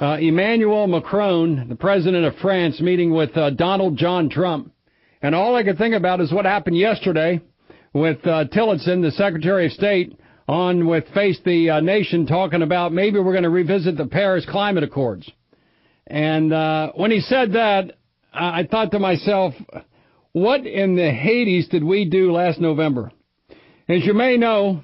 Emmanuel Macron, the president of France, meeting with Donald John Trump. And all I could think about is what happened yesterday with Tillerson, the Secretary of State, on with Face the Nation, talking about maybe we're going to revisit the Paris Climate Accords. And when he said that, I thought to myself, what in the Hades did we do last November? As you may know,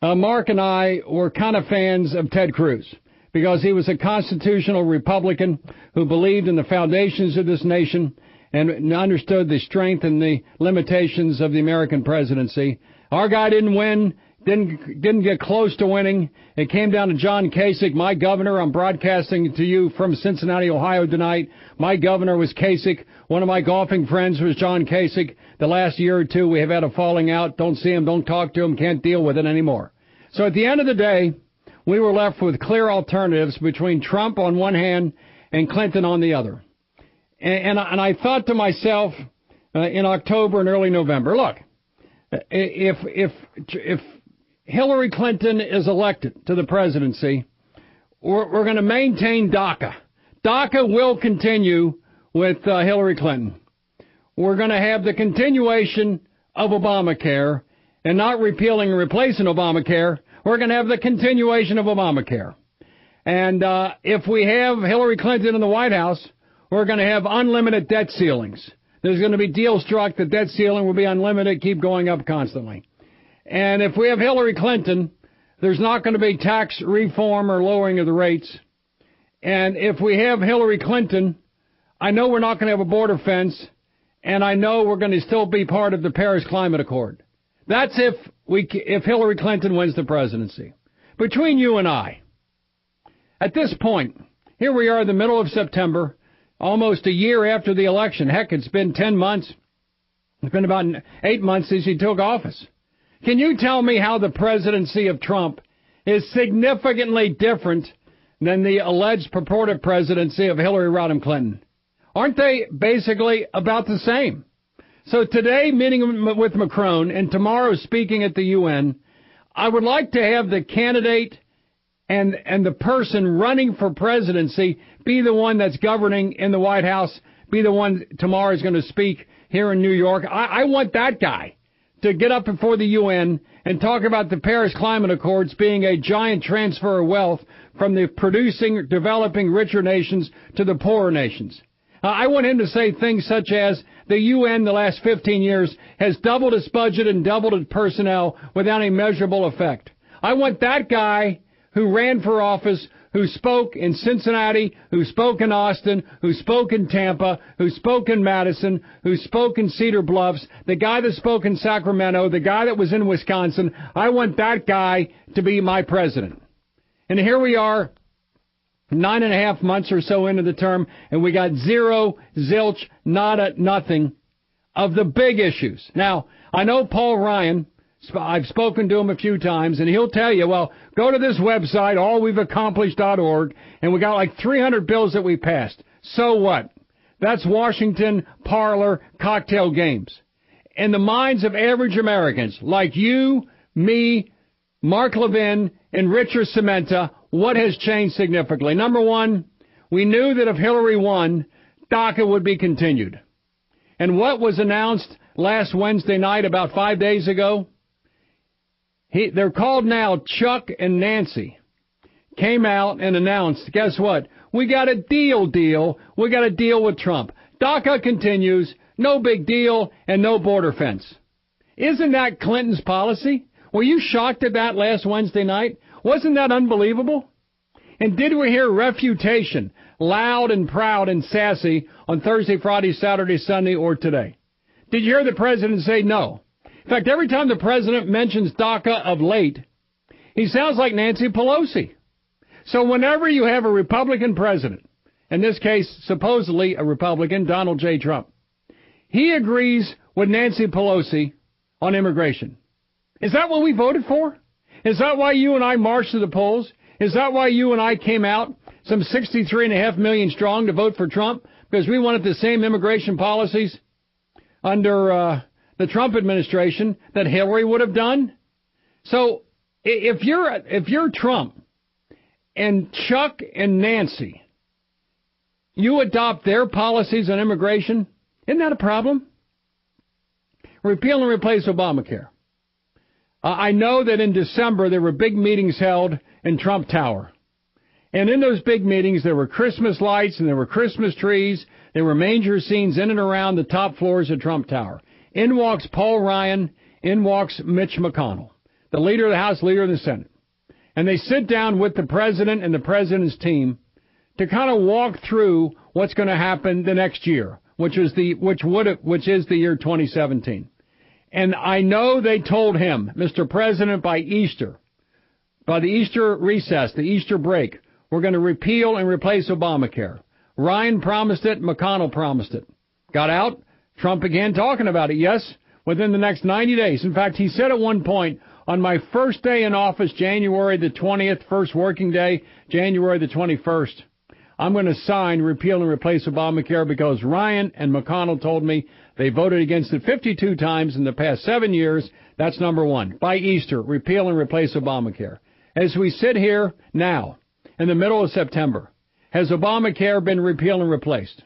Mark and I were kind of fans of Ted Cruz because he was a constitutional Republican who believed in the foundations of this nation and understood the strength and the limitations of the American presidency. Our guy didn't win, didn't get close to winning. It came down to John Kasich, my governor. I'm broadcasting to you from Cincinnati, Ohio tonight. My governor was Kasich. One of my golfing friends was John Kasich. The last year or two, we have had a falling out. Don't see him, don't talk to him, can't deal with it anymore. So at the end of the day, we were left with clear alternatives between Trump on one hand and Clinton on the other. And I thought to myself in October and early November, look, if Hillary Clinton is elected to the presidency, we're going to maintain DACA. DACA will continue with Hillary Clinton. We're going to have the continuation of Obamacare and not repealing and replacing Obamacare. We're going to have the continuation of Obamacare. And if we have Hillary Clinton in the White House, we're going to have unlimited debt ceilings. There's going to be deals struck. The debt ceiling will be unlimited, keep going up constantly. And if we have Hillary Clinton, there's not going to be tax reform or lowering of the rates. And if we have Hillary Clinton, I know we're not going to have a border fence, and I know we're going to still be part of the Paris Climate Accord. That's if Hillary Clinton wins the presidency. Between you and I, at this point, here we are in the middle of September, almost a year after the election. Heck, it's been 10 months. It's been about 8 months since he took office. Can you tell me how the presidency of Trump is significantly different than the alleged purported presidency of Hillary Rodham Clinton? Aren't they basically about the same? So today, meeting with Macron, and tomorrow speaking at the UN, I would like to have the candidate and the person running for presidency be the one that's governing in the White House, be the one tomorrow is going to speak here in New York. I want that guy to get up before the UN and talk about the Paris Climate Accords being a giant transfer of wealth from the producing, developing, richer nations to the poorer nations. I want him to say things such as the UN the last 15 years has doubled its budget and doubled its personnel without any measurable effect. I want that guy who ran for office, who spoke in Cincinnati, who spoke in Austin, who spoke in Tampa, who spoke in Madison, who spoke in Cedar Bluffs, the guy that spoke in Sacramento, the guy that was in Wisconsin. I want that guy to be my president. And here we are, 9.5 months or so into the term, and we got zero, zilch, nada, nothing of the big issues. Now, I know Paul Ryan, I've spoken to him a few times, and he'll tell you, well, go to this website, allwe'veaccomplished.org, and we got like 300 bills that we passed. So what? That's Washington parlor cocktail games. In the minds of average Americans, like you, me, Mark Levin, and Richard Cementa, what has changed significantly? Number one, we knew that if Hillary won, DACA would be continued. And what was announced last Wednesday night, about 5 days ago? They're called now Chuck and Nancy. Came out and announced, guess what? We got a deal. We got a deal with Trump. DACA continues, no big deal, and no border fence. Isn't that Clinton's policy? Were you shocked at that last Wednesday night? Wasn't that unbelievable? And did we hear refutation, loud and proud and sassy, on Thursday, Friday, Saturday, Sunday, or today? Did you hear the president say no? In fact, every time the president mentions DACA of late, he sounds like Nancy Pelosi. So whenever you have a Republican president, in this case, supposedly a Republican, Donald J. Trump, he agrees with Nancy Pelosi on immigration. Is that what we voted for? Is that why you and I marched to the polls? Is that why you and I came out, some 63.5 million strong, to vote for Trump? Because we wanted the same immigration policies under the Trump administration that Hillary would have done? So if you're Trump and Chuck and Nancy you adopt their policies on immigration, isn't that a problem? Repeal and replace Obamacare. I know that in December there were big meetings held in Trump Tower. And in those big meetings there were Christmas lights and there were Christmas trees. There were manger scenes in and around the top floors of Trump Tower. In walks Paul Ryan. In walks Mitch McConnell, the leader of the House, leader of the Senate. And they sit down with the president and the president's team to kind of walk through what's going to happen the next year, which is the year 2017. And I know they told him, Mr. President, by the Easter recess, the Easter break, we're going to repeal and replace Obamacare. Ryan promised it, McConnell promised it. Got out, Trump began talking about it, yes, within the next 90 days. In fact, he said at one point, on my first day in office, January the 20th, first working day, January the 21st, I'm going to sign repeal and replace Obamacare because Ryan and McConnell told me they voted against it 52 times in the past 7 years. That's number one. By Easter, repeal and replace Obamacare. As we sit here now, in the middle of September, has Obamacare been repealed and replaced?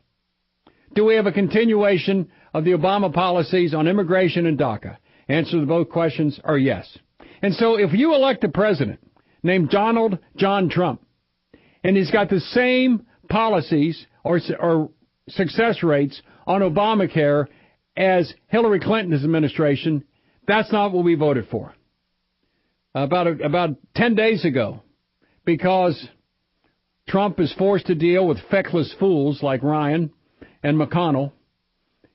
Do we have a continuation of the Obama policies on immigration and DACA? Answer to both questions are yes. And so if you elect a president named Donald John Trump, and he's got the same policies or success rates on Obamacare as Hillary Clinton's administration, that's not what we voted for. About 10 days ago, because Trump is forced to deal with feckless fools like Ryan and McConnell,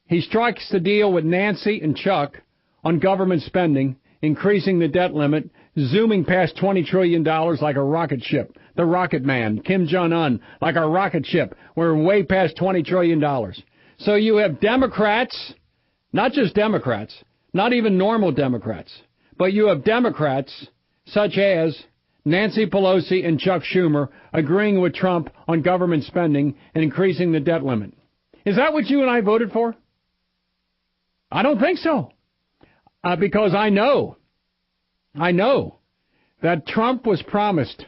he strikes the deal with Nancy and Chuck on government spending, increasing the debt limit, zooming past $20 trillion like a rocket ship. The Rocket Man, Kim Jong-un, like a rocket ship. We're way past $20 trillion. So you have Democrats, not just Democrats, not even normal Democrats, but you have Democrats such as Nancy Pelosi and Chuck Schumer agreeing with Trump on government spending and increasing the debt limit. Is that what you and I voted for? I don't think so. Because I know that Trump was promised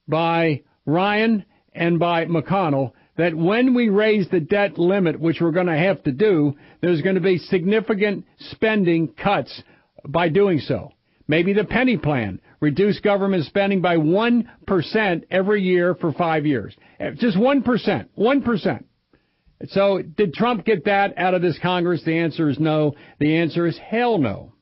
by Ryan and by McConnell that when we raise the debt limit, which we're going to have to do, there's going to be significant spending cuts by doing so. Maybe the penny plan, reduce government spending by 1% every year for 5 years. Just 1%. 1%. So did Trump get that out of this Congress? The answer is no. The answer is hell no.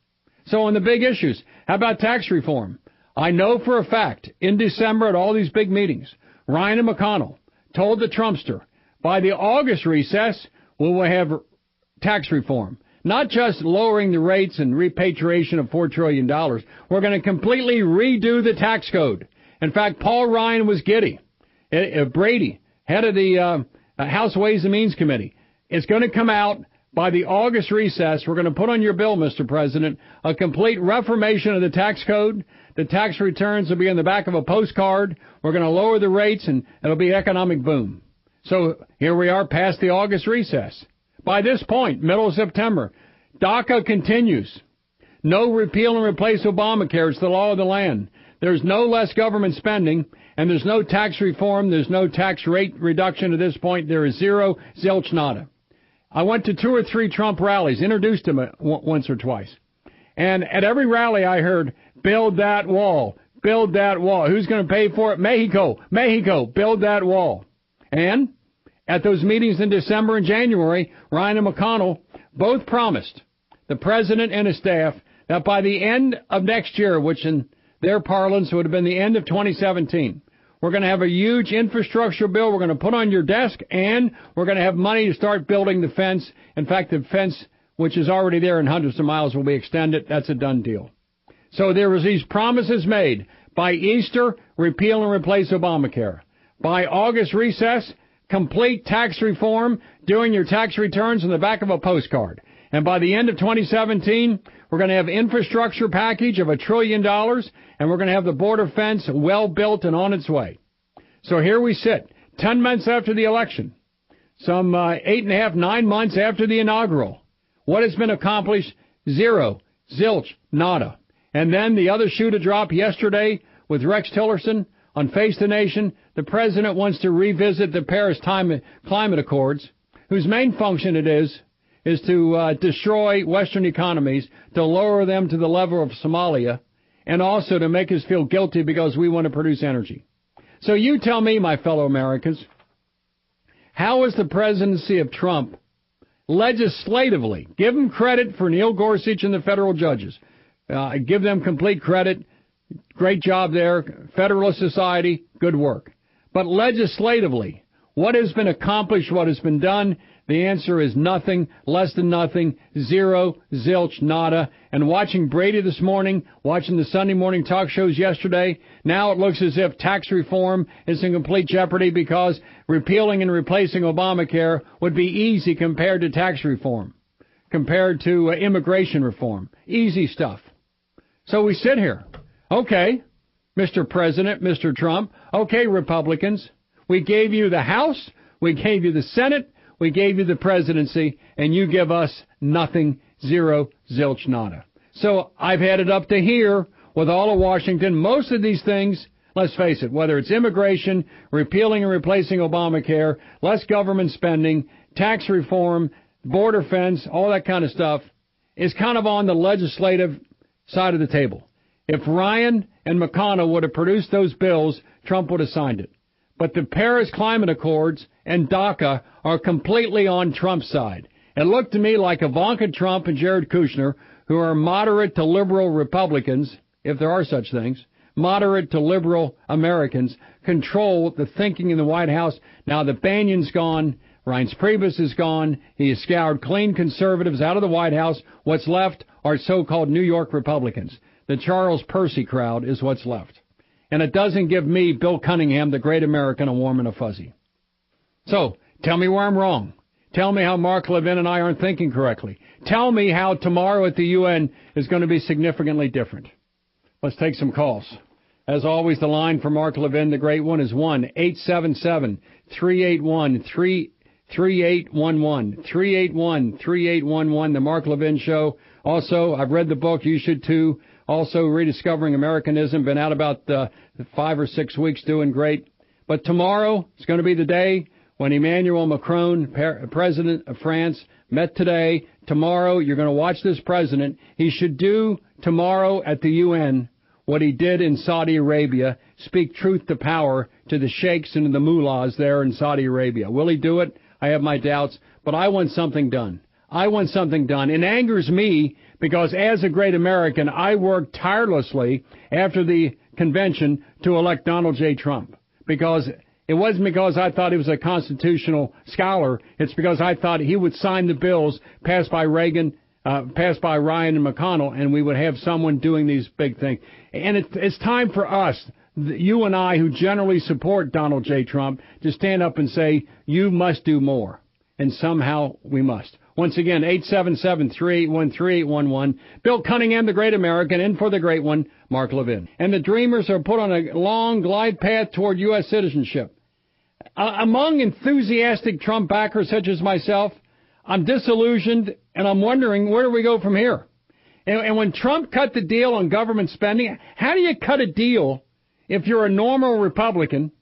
So on the big issues, how about tax reform? I know for a fact, in December at all these big meetings, Ryan and McConnell told the Trumpster, by the August recess, we will have tax reform. Not just lowering the rates and repatriation of $4 trillion. We're going to completely redo the tax code. In fact, Paul Ryan was giddy. Brady, head of the House Ways and Means Committee, is going to come out by the August recess. We're going to put on your bill, Mr. President, a complete reformation of the tax code. The tax returns will be in the back of a postcard. We're going to lower the rates, and it'll be economic boom. So here we are past the August recess. By this point, middle of September, DACA continues. No repeal and replace Obamacare. It's the law of the land. There's no less government spending, and there's no tax reform. There's no tax rate reduction at this point. There is zero, zilch, nada. I went to 2 or 3 Trump rallies, introduced him once or twice. And at every rally I heard, build that wall, build that wall. Who's going to pay for it? Mexico, Mexico, build that wall. And at those meetings in December and January, Ryan and McConnell both promised the president and his staff that by the end of next year, which in their parlance would have been the end of 2017, we're going to have a huge infrastructure bill we're going to put on your desk, and we're going to have money to start building the fence. In fact, the fence, which is already there in hundreds of miles, will be extended. That's a done deal. So there was these promises made. By Easter, repeal and replace Obamacare. By August recess, complete tax reform, doing your tax returns in the back of a postcard. And by the end of 2017, we're going to have infrastructure package of $1 trillion, and we're going to have the border fence well built and on its way. So here we sit, 10 months after the election, some 8.5, 9 months after the inaugural. What has been accomplished? Zero, zilch, nada. And then the other shoe to drop yesterday with Rex Tillerson On Face the Nation, the president wants to revisit the Paris Climate Accords, whose main function it is to destroy Western economies, to lower them to the level of Somalia, and also to make us feel guilty because we want to produce energy. So you tell me, my fellow Americans, how is the presidency of Trump legislatively, give them credit for Neil Gorsuch and the federal judges, give them complete credit, great job there, Federalist Society, good work. But legislatively, what has been accomplished, what has been done? The answer is nothing, less than nothing, zero, zilch, nada. And watching Brady this morning, watching the Sunday morning talk shows yesterday, now it looks as if tax reform is in complete jeopardy because repealing and replacing Obamacare would be easy compared to tax reform, compared to immigration reform. Easy stuff. So we sit here. Okay, Mr. President, Mr. Trump. Okay, Republicans. We gave you the House. We gave you the Senate. We gave you the presidency, and you give us nothing, zero, zilch, nada. So I've had it up to here with all of Washington. Most of these things, let's face it, whether it's immigration, repealing and replacing Obamacare, less government spending, tax reform, border fence, all that kind of stuff, is kind of on the legislative side of the table. If Ryan and McConnell would have produced those bills, Trump would have signed it. But the Paris Climate Accords and DACA are completely on Trump's side. It looked to me like Ivanka Trump and Jared Kushner, who are moderate to liberal Republicans, if there are such things, moderate to liberal Americans, control the thinking in the White House. Now that Bannon's gone, Reince Priebus is gone, he has scoured clean conservatives out of the White House. What's left are so-called New York Republicans. The Charles Percy crowd is what's left. And it doesn't give me, Bill Cunningham, the great American, a warm and a fuzzy. So, tell me where I'm wrong. Tell me how Mark Levin and I aren't thinking correctly. Tell me how tomorrow at the UN is going to be significantly different. Let's take some calls. As always, the line for Mark Levin, the great one, is 1-877-381-3811. 381-3811, the Mark Levin Show. Also, I've read the book. You should too. Also, Rediscovering Americanism. Been out about 5 or 6 weeks, doing great. But tomorrow is going to be the day when Emmanuel Macron, president of France, met today. Tomorrow, you're going to watch this president. He should do tomorrow at the UN what he did in Saudi Arabia, speak truth to power to the sheikhs and the mullahs there in Saudi Arabia. Will he do it? I have my doubts, but I want something done. I want something done. It angers me because as a great American, I worked tirelessly after the convention to elect Donald J. Trump. Because it wasn't because I thought he was a constitutional scholar. It's because I thought he would sign the bills passed by Ryan and McConnell, and we would have someone doing these big things. And it's time for us, you and I, who generally support Donald J. Trump, to stand up and say, you must do more. And somehow we must. Once again, 877-381-3811. Bill Cunningham, the great American, in for the great one, Mark Levin. And the dreamers are put on a long glide path toward U.S. citizenship. Among enthusiastic Trump backers such as myself, I'm disillusioned, and I'm wondering, where do we go from here? And when Trump cut the deal on government spending, how do you cut a deal if you're a normal Republican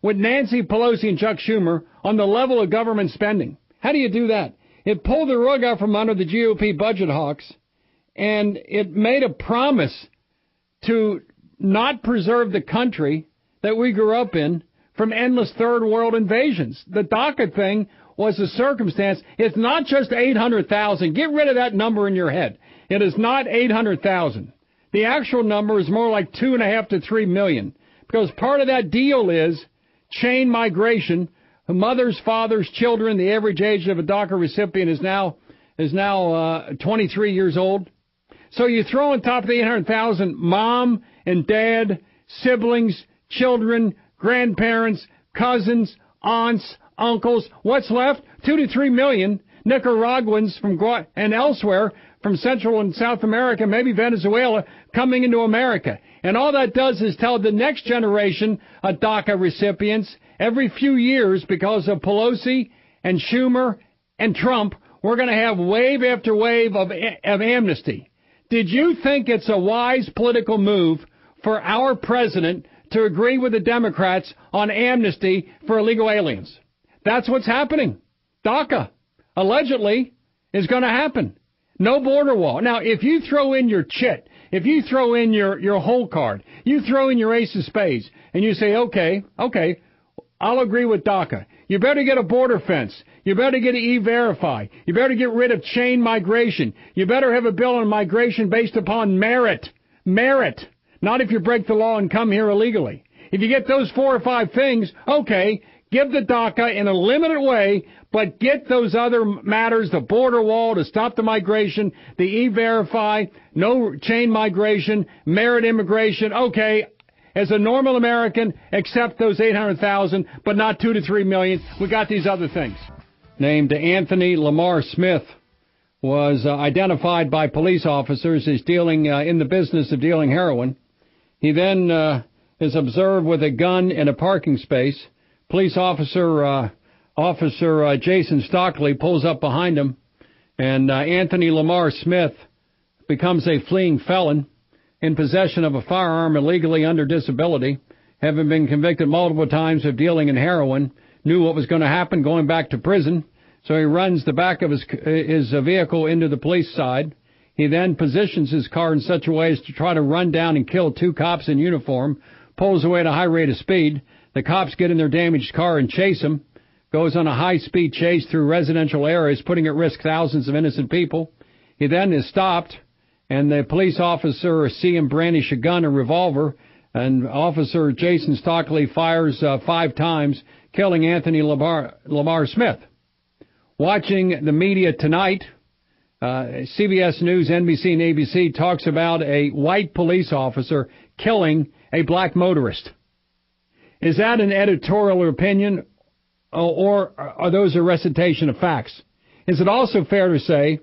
with Nancy Pelosi and Chuck Schumer on the level of government spending? How do you do that? It pulled the rug out from under the GOP budget hawks, and it made a promise to not preserve the country that we grew up in from endless third world invasions. The DACA thing was a circumstance. It's not just 800,000. Get rid of that number in your head. It is not 800,000. The actual number is more like 2.5 to 3 million, because part of that deal is chain migration. Mothers, fathers, children. The average age of a DACA recipient is now 23 years old. So you throw on top of the 800,000 mom and dad, siblings, children, grandparents, cousins, aunts, uncles. What's left? 2 to 3 million Nicaraguans and elsewhere from Central and South America, maybe Venezuela, coming into America. And all that does is tell the next generation of DACA recipients, every few years, because of Pelosi and Schumer and Trump, we're going to have wave after wave of amnesty. Did you think it's a wise political move for our president to agree with the Democrats on amnesty for illegal aliens. That's what's happening. DACA, allegedly, is going to happen. No border wall. Now, if you throw in your chit, if you throw in your whole card, you throw in your ace of spades, and you say, okay, I'll agree with DACA. You better get a border fence. You better get E-Verify. You better get rid of chain migration. You better have a bill on migration based upon merit. Merit. Not if you break the law and come here illegally. If you get those 4 or 5 things, okay, give the DACA in a limited way, but get those other matters, the border wall to stop the migration, the E-Verify, no chain migration, merit immigration, okay, as a normal American, accept those 800,000, but not 2 to 3 million. We got these other things. Named Anthony Lamar Smith was identified by police officers as dealing in the business of dealing heroin. He then is observed with a gun in a parking space. Police officer Jason Stockley pulls up behind him, and Anthony Lamar Smith becomes a fleeing felon in possession of a firearm illegally under disability, having been convicted multiple times of dealing in heroin, knew what was going to happen going back to prison, so he runs the back of his vehicle into the police side. He then positions his car in such a way as to try to run down and kill 2 cops in uniform, pulls away at a high rate of speed. The cops get in their damaged car and chase him, goes on a high-speed chase through residential areas, putting at risk thousands of innocent people. He then is stopped, and the police officer see him brandish a gun or revolver, and Officer Jason Stockley fires 5 times, killing Anthony Lamar Smith. Watching the media tonight, CBS News, NBC, and ABC talks about a white police officer killing a black motorist. Is that an editorial opinion, or are those a recitation of facts? Is it also fair to say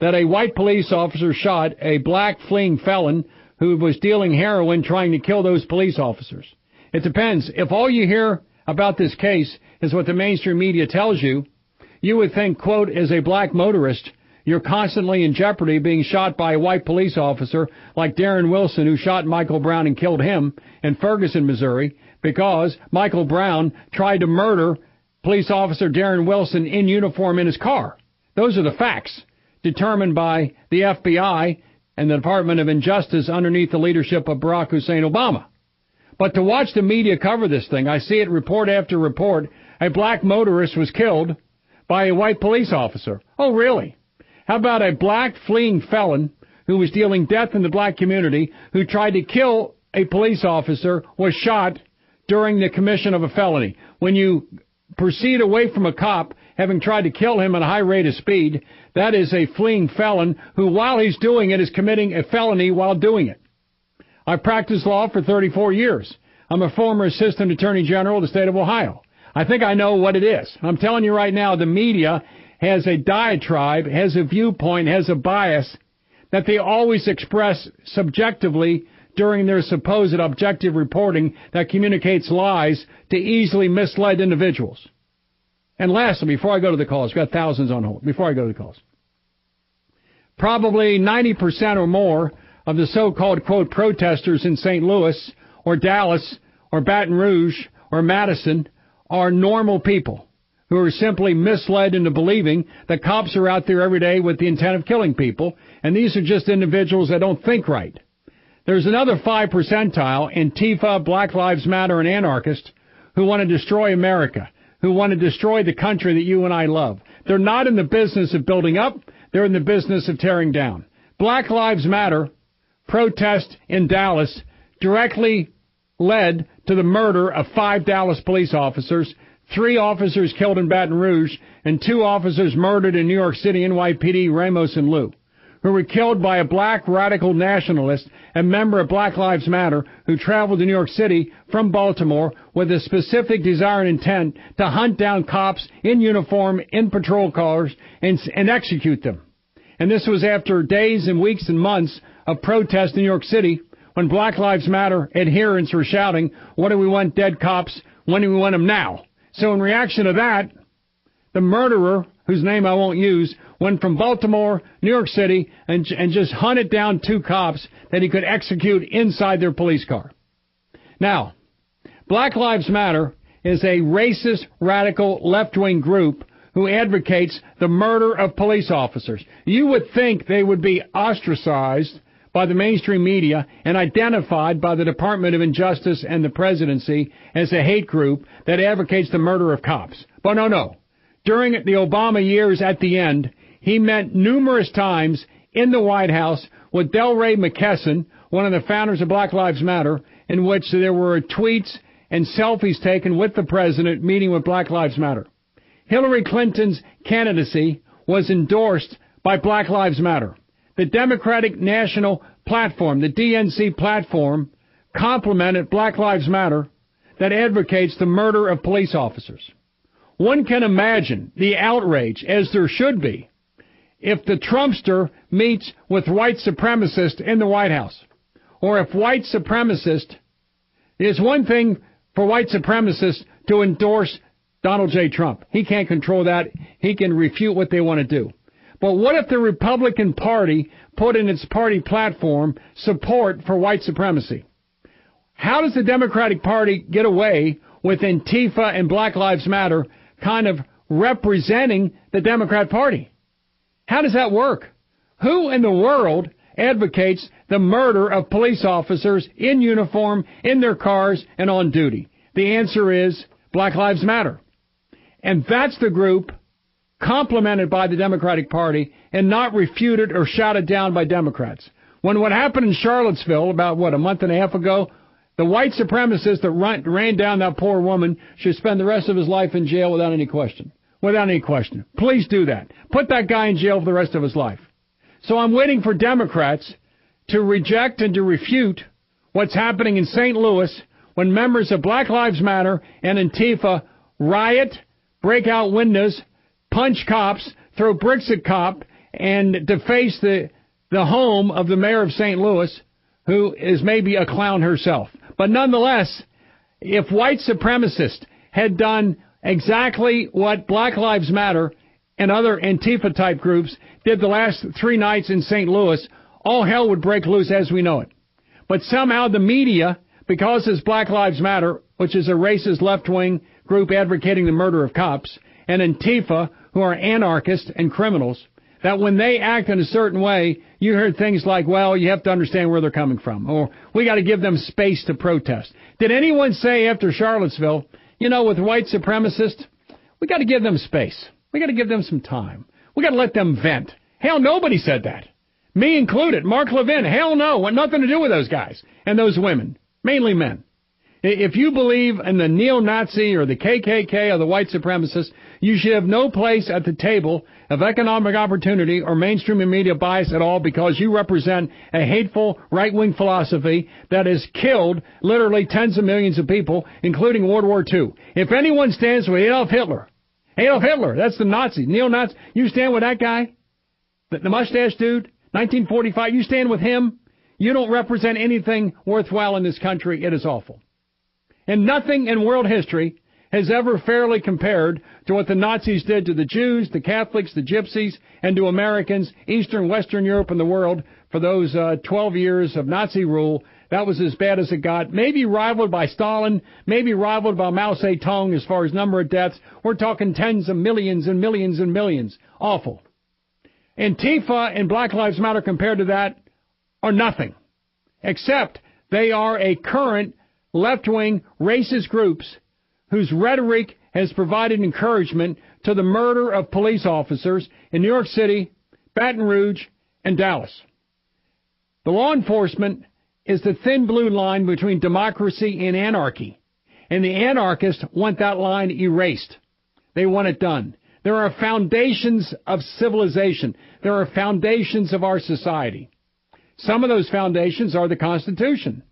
that a white police officer shot a black fleeing felon who was dealing heroin trying to kill those police officers? It depends. If all you hear about this case is what the mainstream media tells you, you would think, quote, as a black motorist, you're constantly in jeopardy of being shot by a white police officer like Darren Wilson, who shot Michael Brown and killed him in Ferguson, Missouri, because Michael Brown tried to murder police officer Darren Wilson in uniform in his car. Those are the facts determined by the FBI and the Department of Injustice underneath the leadership of Barack Hussein Obama. But to watch the media cover this thing, I see it report after report, a black motorist was killed by a white police officer. Oh, really? How about a black fleeing felon who was dealing death in the black community, who tried to kill a police officer, was shot during the commission of a felony? When you proceed away from a cop, having tried to kill him at a high rate of speed, that is a fleeing felon who, while he's doing it, is committing a felony while doing it. I've practiced law for 34 years. I'm a former assistant attorney general of the state of Ohio. I think I know what it is. I'm telling you right now, the media has a diatribe, has a viewpoint, has a bias that they always express subjectively during their supposed objective reporting that communicates lies to easily misled individuals. And lastly, before I go to the calls, we've got thousands on hold. Before I go to the calls, probably 90% or more of the so-called, quote, protesters in St. Louis or Dallas or Baton Rouge or Madison are normal people who are simply misled into believing that cops are out there every day with the intent of killing people, and these are just individuals that don't think right. There's another 5 percentile, Antifa, Black Lives Matter, and anarchists who want to destroy America, who want to destroy the country that you and I love. They're not in the business of building up. They're in the business of tearing down. Black Lives Matter protest in Dallas directly led to the murder of 5 Dallas police officers, 3 officers killed in Baton Rouge, and 2 officers murdered in New York City, NYPD, Ramos and Liu, who were killed by a black radical nationalist and member of Black Lives Matter who traveled to New York City from Baltimore with a specific desire and intent to hunt down cops in uniform, in patrol cars, and execute them. And this was after days and weeks and months of protest in New York City when Black Lives Matter adherents were shouting, "What do we want dead cops? When do we want them now?" So in reaction to that, the murderer, whose name I won't use, went from Baltimore, New York City, and just hunted down 2 cops that he could execute inside their police car. Now, Black Lives Matter is a racist, radical, left-wing group who advocates the murder of police officers. You would think they would be ostracized by the mainstream media and identified by the Department of Injustice and the presidency as a hate group that advocates the murder of cops. But no. During the Obama years at the end, he met numerous times in the White House with Delray McKesson, one of the founders of Black Lives Matter, in which there were tweets and selfies taken with the president meeting with Black Lives Matter. Hillary Clinton's candidacy was endorsed by Black Lives Matter. The Democratic National Platform, the DNC platform, complemented Black Lives Matter that advocates the murder of police officers. One can imagine the outrage, as there should be, if the Trumpster meets with white supremacists in the White House. Or if white supremacists, it's one thing for white supremacists to endorse Donald J. Trump. He can't control that. He can refute what they want to do. But what if the Republican Party put in its party platform support for white supremacy? How does the Democratic Party get away with Antifa and Black Lives Matter kind of representing the Democrat Party? How does that work? Who in the world advocates the murder of police officers in uniform, in their cars, and on duty? The answer is Black Lives Matter. And that's the group complemented by the Democratic Party and not refuted or shouted down by Democrats. When what happened in Charlottesville about, a month and a half ago, the white supremacist that ran down that poor woman should spend the rest of his life in jail without any question. Without any question. Please do that. Put that guy in jail for the rest of his life. So I'm waiting for Democrats to reject and to refute what's happening in St. Louis when members of Black Lives Matter and Antifa riot, break out windows, punch cops, throw bricks at cops, and deface the home of the mayor of St. Louis, who is maybe a clown herself. But nonetheless, if white supremacists had done exactly what Black Lives Matter and other Antifa-type groups did the last 3 nights in St. Louis, all hell would break loose as we know it. But somehow the media, because it's Black Lives Matter, which is a racist left-wing group advocating the murder of cops, and Antifa, who are anarchists and criminals, that when they act in a certain way, you heard things like, well, you have to understand where they're coming from, or we got to give them space to protest. Did anyone say after Charlottesville, with white supremacists, we got to give them space. We got to give them some time. We got to let them vent. Hell, nobody said that. Me included. Mark Levin, hell no, want nothing to do with those guys and those women, mainly men. If you believe in the neo-Nazi or the KKK or the white supremacists, you should have no place at the table of economic opportunity or mainstream media bias at all, because you represent a hateful right-wing philosophy that has killed literally tens of millions of people, including World War II. If anyone stands with Adolf Hitler, that's the Nazi, neo-Nazi, you stand with that guy, the mustache dude, 1945, you stand with him, you don't represent anything worthwhile in this country. It is awful. And nothing in world history has ever fairly compared to what the Nazis did to the Jews, the Catholics, the Gypsies, and to Americans, Eastern, Western Europe, and the world for those 12 years of Nazi rule. That was as bad as it got. Maybe rivaled by Stalin, maybe rivaled by Mao Zedong as far as number of deaths. We're talking tens of millions and millions and millions. Awful. Antifa and Black Lives Matter compared to that are nothing, except they are a current left-wing racist groups whose rhetoric has provided encouragement to the murder of police officers in New York City, Baton Rouge, and Dallas. The law enforcement is the thin blue line between democracy and anarchy, and the anarchists want that line erased. They want it done. There are foundations of civilization. There are foundations of our society. Some of those foundations are the Constitution.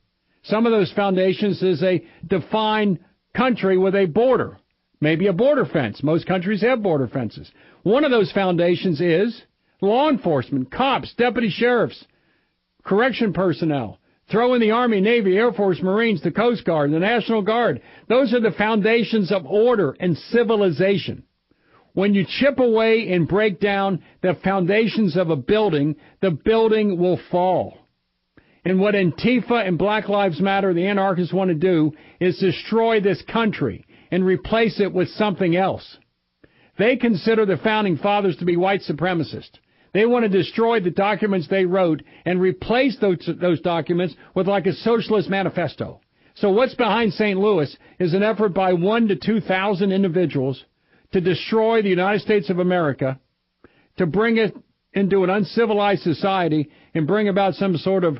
Some of those foundations is a defined country with a border, maybe a border fence. Most countries have border fences. One of those foundations is law enforcement, cops, deputy sheriffs, correction personnel. Throw in the Army, Navy, Air Force, Marines, the Coast Guard, the National Guard. Those are the foundations of order and civilization. When you chip away and break down the foundations of a building, the building will fall. And what Antifa and Black Lives Matter, the anarchists, want to do is destroy this country and replace it with something else. They consider the Founding Fathers to be white supremacists. They want to destroy the documents they wrote and replace those documents with like a socialist manifesto. So what's behind St. Louis is an effort by 1,000 to 2,000 individuals to destroy the United States of America, to bring it into an uncivilized society and bring about some sort of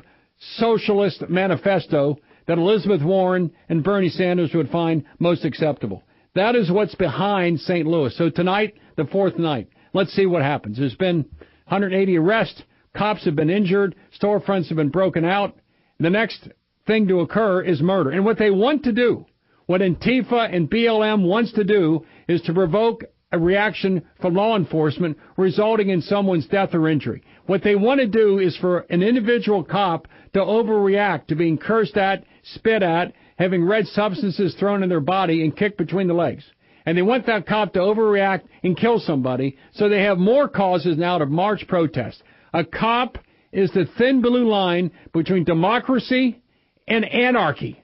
socialist manifesto that Elizabeth Warren and Bernie Sanders would find most acceptable. That is what's behind St. Louis. So tonight, the fourth night, let's see what happens. There's been 180 arrests. Cops have been injured. Storefronts have been broken out. The next thing to occur is murder. And what they want to do, what Antifa and BLM wants to do, is to provoke a reaction from law enforcement resulting in someone's death or injury. What they want to do is for an individual cop to overreact to being cursed at, spit at, having red substances thrown in their body and kicked between the legs. And they want that cop to overreact and kill somebody, so they have more causes now to march protest. A cop is the thin blue line between democracy and anarchy,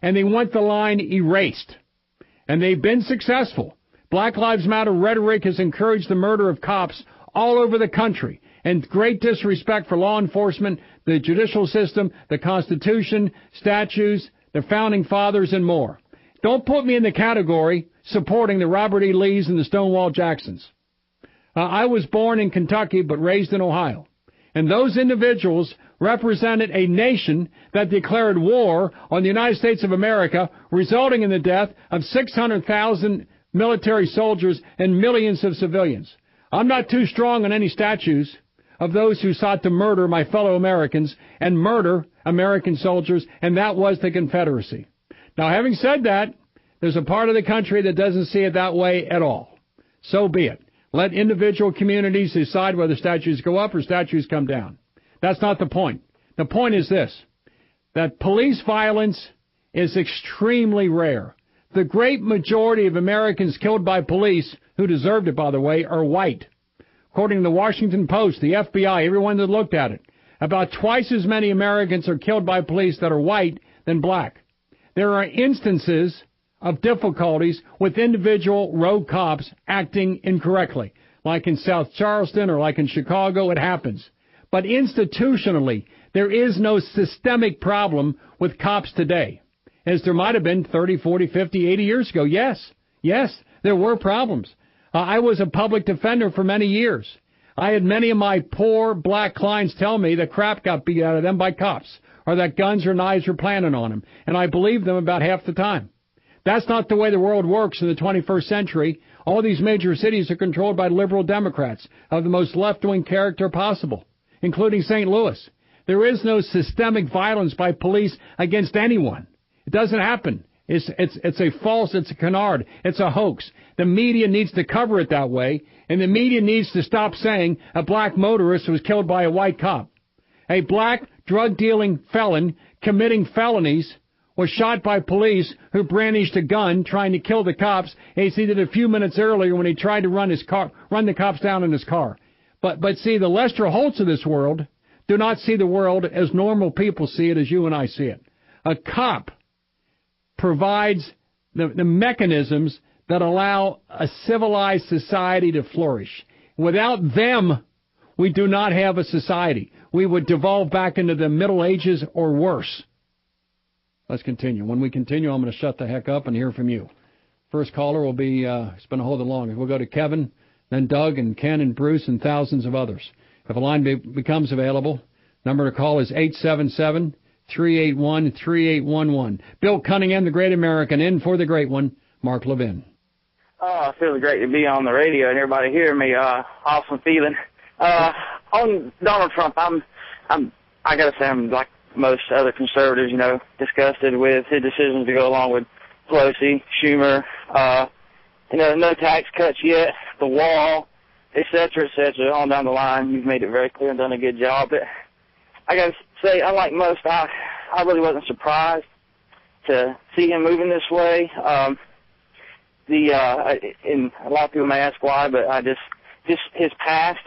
and they want the line erased. And they've been successful. Black Lives Matter rhetoric has encouraged the murder of cops all over the country, and great disrespect for law enforcement, the judicial system, the Constitution, statutes, the Founding Fathers, and more. Don't put me in the category supporting the Robert E. Lees and the Stonewall Jacksons. I was born in Kentucky but raised in Ohio. And those individuals represented a nation that declared war on the United States of America, resulting in the death of 600,000 military soldiers and millions of civilians. I'm not too strong on any statues of those who sought to murder my fellow Americans and murder American soldiers, and that was the Confederacy. Now, having said that, there's a part of the country that doesn't see it that way at all. So be it. Let individual communities decide whether statues go up or statues come down. That's not the point. The point is this, that police violence is extremely rare. The great majority of Americans killed by police, who deserved it, by the way, are white. According to the Washington Post, the FBI, everyone that looked at it, about twice as many Americans are killed by police that are white than black. There are instances of difficulties with individual rogue cops acting incorrectly, like in South Charleston or like in Chicago. It happens. But institutionally, there is no systemic problem with cops today, as there might have been 30, 40, 50, 80 years ago. Yes, there were problems. I was a public defender for many years. I had many of my poor black clients tell me that crap got beat out of them by cops, or that guns or knives were planted on them, and I believed them about half the time. That's not the way the world works in the 21st century. All these major cities are controlled by liberal Democrats of the most left-wing character possible, including St. Louis. There is no systemic violence by police against anyone. It doesn't happen. It's a canard. It's a hoax. The media needs to cover it that way, and the media needs to stop saying a black motorist was killed by a white cop. A black drug-dealing felon committing felonies was shot by police who brandished a gun trying to kill the cops, as he did a few minutes earlier when he tried to run the cops down in his car. But see, the Lester Holtz of this world do not see the world as normal people see it, as you and I see it. A cop provides the mechanisms that allow a civilized society to flourish. Without them, we do not have a society. We would devolve back into the Middle Ages or worse. Let's continue. When we continue, I'm going to shut the heck up and hear from you. First caller will be, it's been a whole lot longer. We'll go to Kevin, then Doug and Ken and Bruce and thousands of others. If a line becomes available, number to call is 877-381-3811. Bill Cunningham, the great American, in for the great one, Mark Levin. Oh, it feels great to be on the radio and everybody hear me. Awesome feeling. On Donald Trump, I gotta say I'm like most other conservatives, disgusted with his decisions to go along with Pelosi, Schumer, no tax cuts yet, the wall, et cetera, on down the line. You've made it very clear and done a good job. But I got to say, unlike most, I really wasn't surprised to see him moving this way. And a lot of people may ask why, but just his past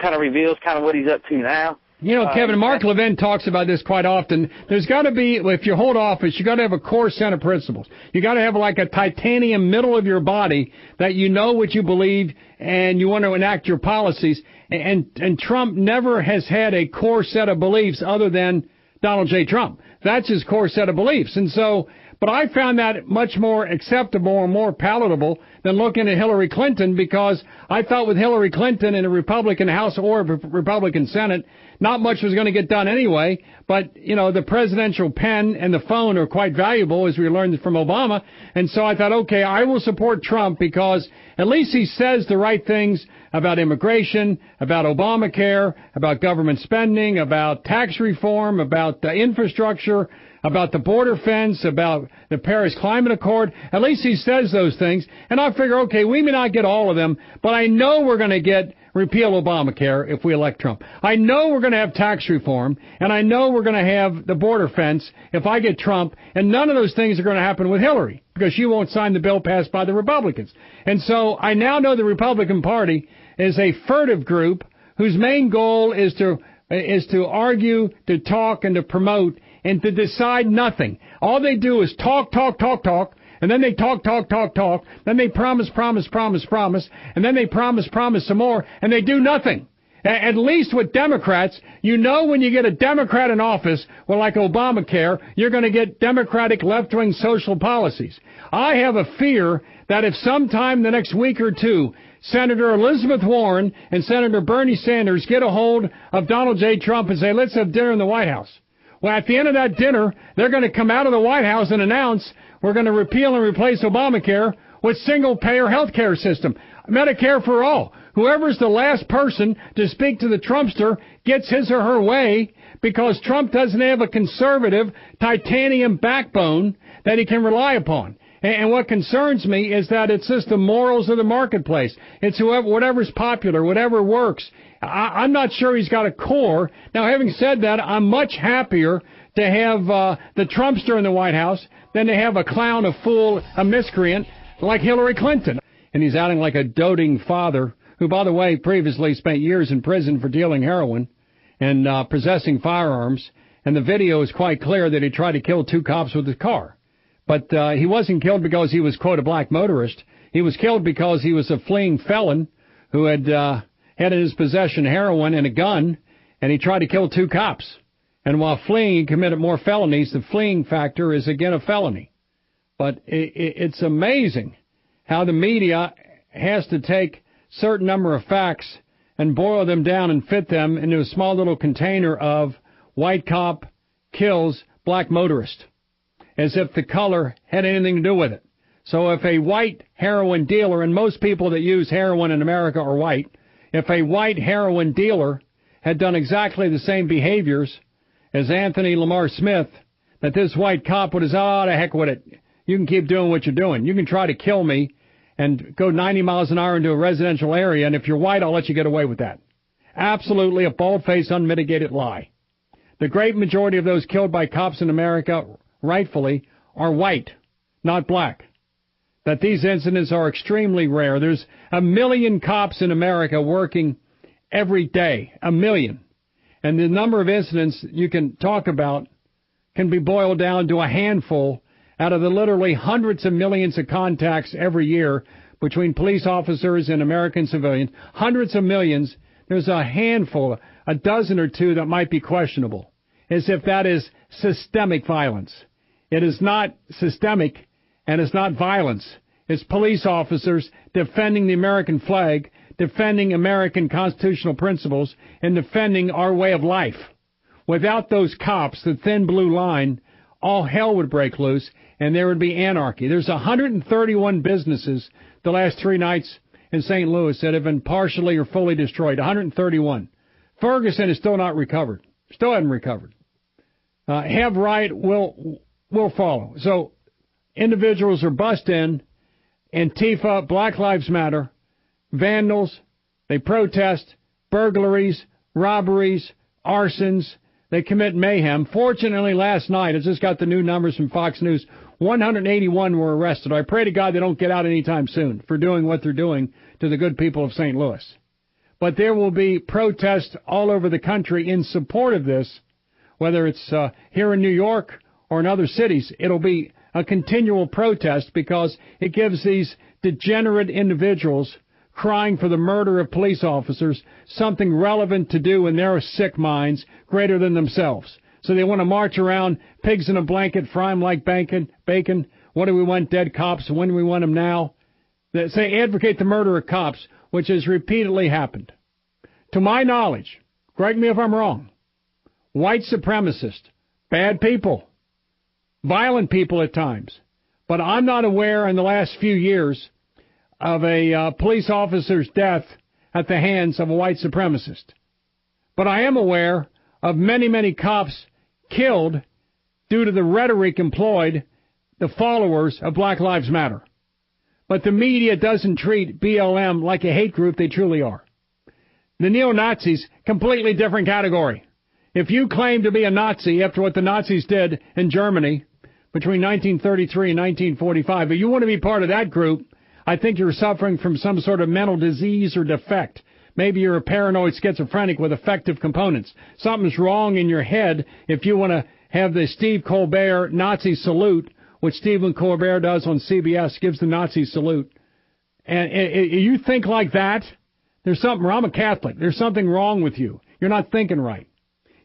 kind of reveals kind of what he's up to now. You know, Kevin, Mark Levin talks about this quite often. There's got to be, if you hold office, you got to have a core set of principles. You got to have like a titanium middle of your body that you know what you believe and you want to enact your policies. And Trump never has had a core set of beliefs other than Donald J. Trump. That's his core set of beliefs. And so, but I found that much more acceptable and more palatable than looking at Hillary Clinton, because I thought with Hillary Clinton in a Republican House or a Republican Senate, not much was going to get done anyway. But, you know, the presidential pen and the phone are quite valuable, as we learned from Obama. And so I thought, okay, I will support Trump because at least he says the right things about immigration, about Obamacare, about government spending, about tax reform, about the infrastructure, about the border fence, about the Paris Climate Accord. At least he says those things. And I figure, okay, we may not get all of them, but I know we're going to get repeal Obamacare if we elect Trump. I know we're going to have tax reform, and I know we're going to have the border fence if I get Trump, and none of those things are going to happen with Hillary, because she won't sign the bill passed by the Republicans. And so I now know the Republican Party is a furtive group whose main goal is to argue, to talk, and to promote, and to decide nothing. All they do is talk, and then they talk, then they promise, and then they promise some more, and they do nothing. At least with Democrats, you know when you get a Democrat in office, well, like Obamacare, you're going to get Democratic left-wing social policies. I have a fear that if sometime in the next week or two, Senator Elizabeth Warren and Senator Bernie Sanders get a hold of Donald J. Trump and say, let's have dinner in the White House. Well, at the end of that dinner, they're going to come out of the White House and announce we're going to repeal and replace Obamacare with single-payer health care system, Medicare for all. Whoever's the last person to speak to the Trumpster gets his or her way, because Trump doesn't have a conservative titanium backbone that he can rely upon. And what concerns me is that it's just the morals of the marketplace. It's whatever's popular, whatever works. I'm not sure he's got a core. Now, having said that, I'm much happier to have the Trumpster in the White House than to have a clown, a fool, a miscreant like Hillary Clinton. And he's acting like a doting father who, by the way, previously spent years in prison for dealing heroin and possessing firearms. And the video is quite clear that he tried to kill 2 cops with his car. But he wasn't killed because he was, quote, a black motorist. He was killed because he was a fleeing felon who had in his possession heroin and a gun, and he tried to kill 2 cops. And while fleeing, he committed more felonies. The fleeing factor is, again, a felony. But it's amazing how the media has to take certain number of facts and boil them down and fit them into a small little container of white cop kills black motorist, as if the color had anything to do with it. So if a white heroin dealer, and most people that use heroin in America are white, if a white heroin dealer had done exactly the same behaviors as Anthony Lamar Smith, that this white cop would have said, oh, the heck with it. You can keep doing what you're doing. You can try to kill me and go 90 miles an hour into a residential area, and if you're white, I'll let you get away with that. Absolutely a bald-faced, unmitigated lie. The great majority of those killed by cops in America, rightfully, are white, not black. That these incidents are extremely rare. There's 1 million cops in America working every day, 1 million. And the number of incidents you can talk about can be boiled down to a handful out of the literally hundreds of millions of contacts every year between police officers and American civilians. Hundreds of millions. There's a handful, a dozen or two that might be questionable, as if that is systemic violence. It is not systemic, and it's not violence. It's police officers defending the American flag, defending American constitutional principles, and defending our way of life. Without those cops, the thin blue line, all hell would break loose, and there would be anarchy. There's 131 businesses the last 3 nights in St. Louis that have been partially or fully destroyed. 131. Ferguson is still not recovered. Still hasn't recovered. Have riot will follow. So individuals are bussed in, Antifa, Black Lives Matter, vandals, they protest, burglaries, robberies, arsons, they commit mayhem. Fortunately, last night, I just got the new numbers from Fox News, 181 were arrested. I pray to God they don't get out anytime soon for doing what they're doing to the good people of St. Louis. But there will be protests all over the country in support of this, whether it's here in New York or in other cities. It'll be a continual protest because it gives these degenerate individuals crying for the murder of police officers something relevant to do in their sick minds greater than themselves. So they want to march around, pigs in a blanket, fry them like bacon. What do we want? Dead cops. When do we want them now? They say advocate the murder of cops, which has repeatedly happened. To my knowledge, correct me if I'm wrong, white supremacists, bad people, violent people at times, but I'm not aware in the last few years of a police officer's death at the hands of a white supremacist. But I am aware of many, many cops killed due to the rhetoric employed, the followers of Black Lives Matter. But the media doesn't treat BLM like a hate group they truly are. The neo-Nazis, completely different category. If you claim to be a Nazi after what the Nazis did in Germany between 1933 and 1945, but you want to be part of that group, I think you're suffering from some sort of mental disease or defect. Maybe you're a paranoid schizophrenic with affective components. Something's wrong in your head if you want to have the Steve Colbert Nazi salute, which Stephen Colbert does on CBS, gives the Nazi salute. And you think like that, there's something wrong. I'm a Catholic. There's something wrong with you. You're not thinking right.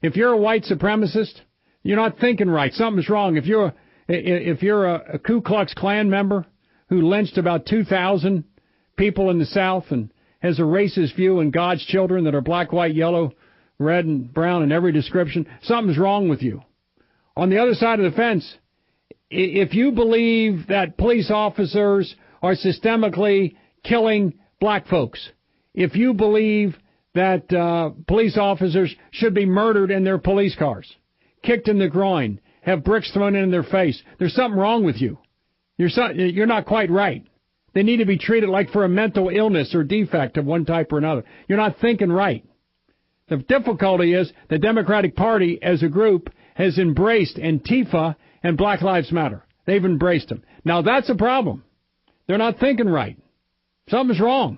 If you're a white supremacist, you're not thinking right. Something's wrong. If you're a Ku Klux Klan member who lynched about 2,000 people in the South and has a racist view in God's children that are black, white, yellow, red, and brown in every description, something's wrong with you. On the other side of the fence, if you believe that police officers are systemically killing black folks, if you believe that police officers should be murdered in their police cars, kicked in the groin, have bricks thrown in their face, there's something wrong with you. You're not quite right. They need to be treated like for a mental illness or defect of one type or another. You're not thinking right. The difficulty is the Democratic Party as a group has embraced Antifa and Black Lives Matter. They've embraced them. Now that's a problem. They're not thinking right. Something's wrong.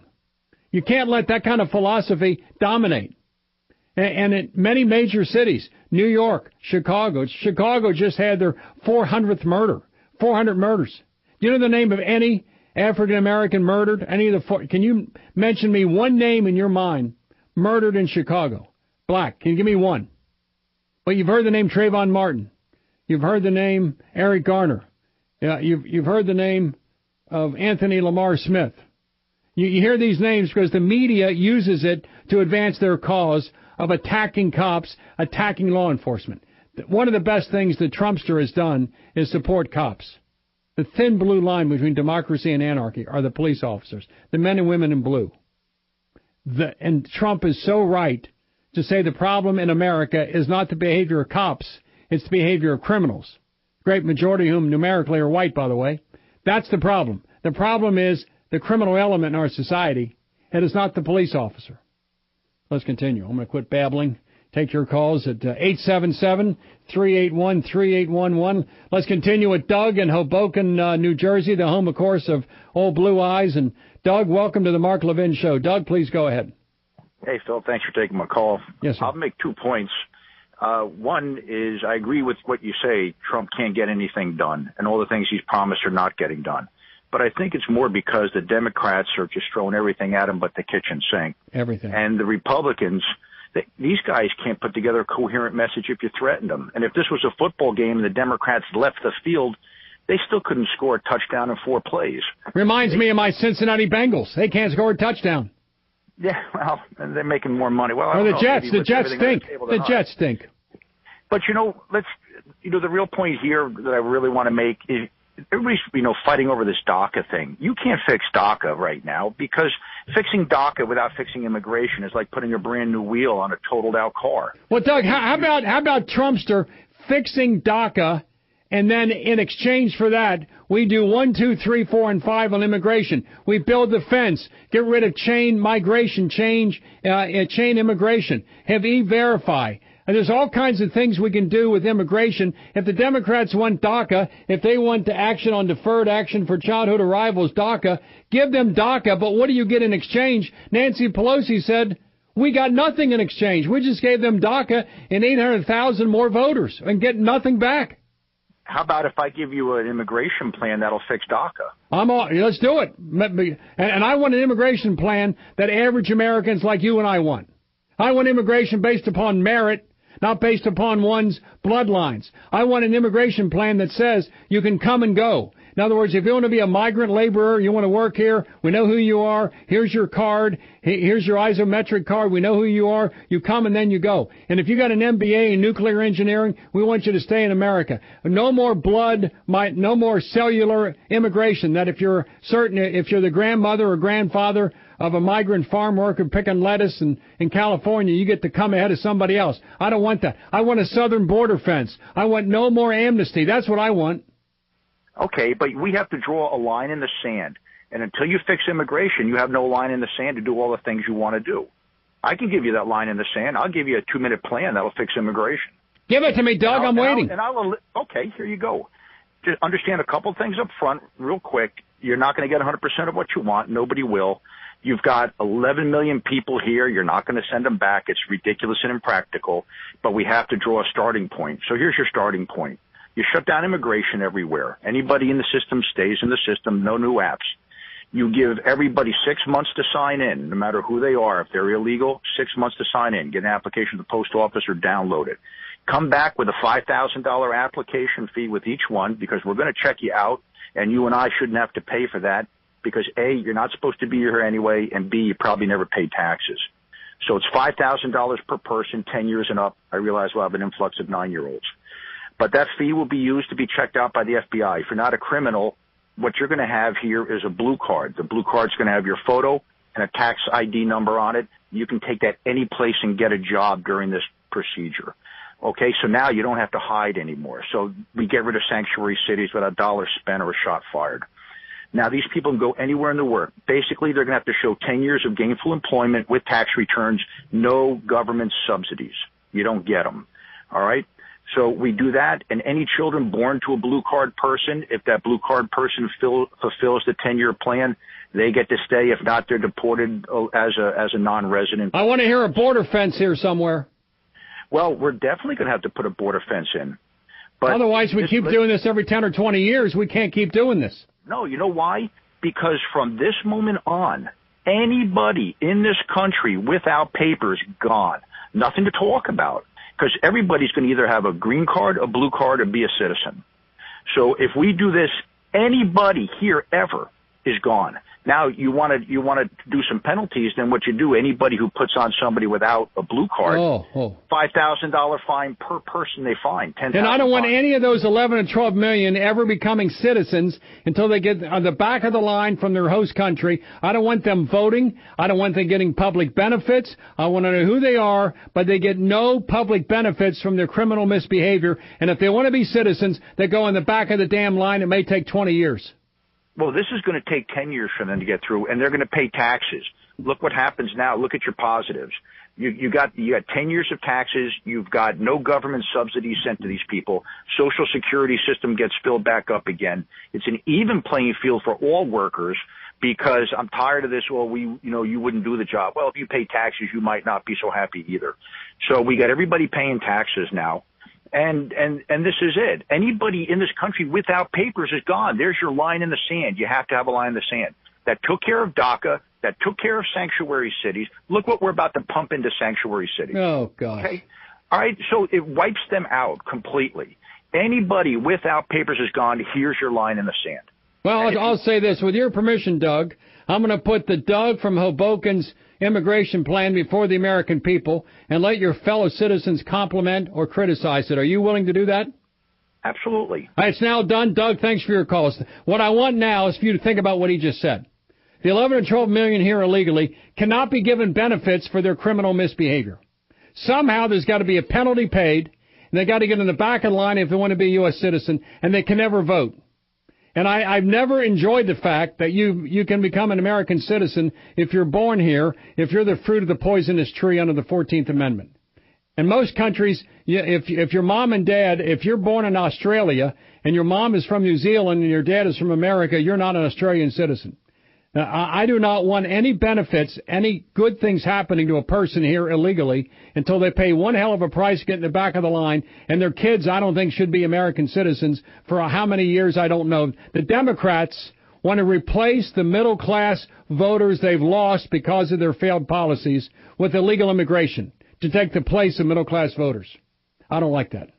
You can't let that kind of philosophy dominate. And in many major cities, New York, Chicago just had their 400th murder. 400 murders. Do you know the name of any African-American murdered? Can you mention me one name in your mind murdered in Chicago? Black. Can you give me one? Well, you've heard the name Trayvon Martin. You've heard the name Eric Garner. You've heard the name of Anthony Lamar Smith. You hear these names because the media uses it to advance their cause of attacking cops, attacking law enforcement. One of the best things that Trumpster has done is support cops. The thin blue line between democracy and anarchy are the police officers, the men and women in blue. And Trump is so right to say the problem in America is not the behavior of cops, it's the behavior of criminals. Great majority of whom numerically are white, by the way. That's the problem. The problem is the criminal element in our society. It is not the police officer. Let's continue. I'm going to quit babbling. Take your calls at 877-381-3811. Let's continue with Doug in Hoboken, New Jersey, the home, of course, of Old Blue Eyes. And, Doug, welcome to the Mark Levin Show. Doug, please go ahead. Hey, Phil, thanks for taking my call. Yes, sir. I'll make 2 points. One is I agree with what you say. Trump can't get anything done, and all the things he's promised are not getting done. But I think it's more because the Democrats are just throwing everything at him but the kitchen sink. Everything. And the Republicans, these guys can't put together a coherent message if you threaten them. And if this was a football game and the Democrats left the field, they still couldn't score a touchdown in 4 plays. Reminds me of my Cincinnati Bengals. They can't score a touchdown. Yeah, well, they're making more money. Well, or the Jets. The Jets stink. The Jets stink. But, the real point here that I really want to make is everybody's, fighting over this DACA thing. You can't fix DACA right now because fixing DACA without fixing immigration is like putting a brand new wheel on a totaled out car. Well, Doug, how about Trumpster fixing DACA, and then in exchange for that, we do 1, 2, 3, 4, and 5 on immigration. We build the fence, get rid of chain migration, chain immigration, have E-Verify. And there's all kinds of things we can do with immigration. If the Democrats want DACA, if they want to action on deferred action for childhood arrivals, DACA, give them DACA. But what do you get in exchange? Nancy Pelosi said, We got nothing in exchange. We just gave them DACA and 800,000 more voters and get nothing back. How about if I give you an immigration plan that'll fix DACA? Let's do it. And I want an immigration plan that average Americans like you and I want. I want immigration based upon merit, not based upon one's bloodlines. I want an immigration plan that says you can come and go. In other words, if you want to be a migrant laborer, you want to work here, we know who you are, here's your card, here's your isometric card, we know who you are, you come and then you go. And if you got an MBA in nuclear engineering, we want you to stay in America. No more no more cellular immigration, that if you're the grandmother or grandfather of a migrant farm worker picking lettuce in California, you get to come ahead of somebody else. I don't want that. I want a southern border fence. I want no more amnesty. That's what I want. Okay, but we have to draw a line in the sand. And until you fix immigration, you have no line in the sand to do all the things you want to do. I can give you that line in the sand. I'll give you a 2-minute plan that'll fix immigration. Give it to me, Doug. I'm waiting. Okay, here you go. Just understand a couple things up front real quick. You're not going to get 100% of what you want. Nobody will. You've got 11 million people here. You're not going to send them back. It's ridiculous and impractical. But we have to draw a starting point. So here's your starting point. You shut down immigration everywhere. Anybody in the system stays in the system, no new apps. You give everybody 6 months to sign in, no matter who they are. If they're illegal, 6 months to sign in. Get an application to the post office or download it. Come back with a $5,000 application fee with each one, because we're going to check you out, and you and I shouldn't have to pay for that because, A, you're not supposed to be here anyway, and B, you probably never paid taxes. So it's $5,000 per person, 10 years and up. I realize we'll have an influx of 9-year-olds. But that fee will be used to be checked out by the FBI. If you're not a criminal, what you're going to have here is a blue card. The blue card's going to have your photo and a tax ID number on it. You can take that any place and get a job during this procedure. Okay, so now you don't have to hide anymore. So we get rid of sanctuary cities without a dollar spent or a shot fired. Now, these people can go anywhere in the world. Basically, they're going to have to show 10 years of gainful employment with tax returns, no government subsidies. You don't get them. All right? So we do that, and any children born to a blue card person, if that blue card person fulfills the 10-year plan, they get to stay. If not, they're deported as a non-resident. I want to hear a border fence here somewhere. Well, we're definitely going to have to put a border fence in. But otherwise, we keep doing this every 10 or 20 years. We can't keep doing this. No, you know why? Because from this moment on, anybody in this country without papers, gone. Nothing to talk about. Because everybody's going to either have a green card, a blue card, or be a citizen. So if we do this, anybody here ever is gone. Now, you want to do some penalties, then what you do, anybody who puts on somebody without a blue card, $5,000 fine per person they fine, $10,000. And I don't want any of those 11 and 12 million ever becoming citizens until they get on the back of the line from their host country. I don't want them voting. I don't want them getting public benefits. I want to know who they are, but they get no public benefits from their criminal misbehavior. And if they want to be citizens, they go in the back of the damn line. It may take 20 years. Well, this is going to take 10 years for them to get through, and they're going to pay taxes. Look what happens now. Look at your positives. You got 10 years of taxes. You've got no government subsidies sent to these people. Social Security system gets filled back up again. It's an even playing field for all workers, because I'm tired of this. Well, you wouldn't do the job. Well, if you pay taxes, you might not be so happy either. So we got everybody paying taxes now. And this is it. Anybody in this country without papers is gone. There's your line in the sand. You have to have a line in the sand. That took care of DACA. That took care of sanctuary cities. Look what we're about to pump into sanctuary cities. Oh, gosh. Okay? All right? So it wipes them out completely. Anybody without papers is gone. Here's your line in the sand. Well, I'll say this. With your permission, Doug, I'm going to put the Doug from Hoboken's immigration plan before the American people and let your fellow citizens compliment or criticize it. Are you willing to do that? Absolutely. It's now done. Doug, thanks for your calls. What I want now is for you to think about what he just said. The 11 or 12 million here illegally cannot be given benefits for their criminal misbehavior. Somehow there's got to be a penalty paid, and they got to get in the back of the line if they want to be a U.S. citizen, and they can never vote. And I've never enjoyed the fact that you can become an American citizen if you're born here, if you're the fruit of the poisonous tree under the 14th Amendment. In most countries, if your mom and dad, if you're born in Australia and your mom is from New Zealand and your dad is from America, you're not an Australian citizen. I do not want any benefits, any good things happening to a person here illegally until they pay one hell of a price to get in the back of the line, and their kids I don't think should be American citizens for how many years I don't know. The Democrats want to replace the middle-class voters they've lost because of their failed policies with illegal immigration to take the place of middle-class voters. I don't like that.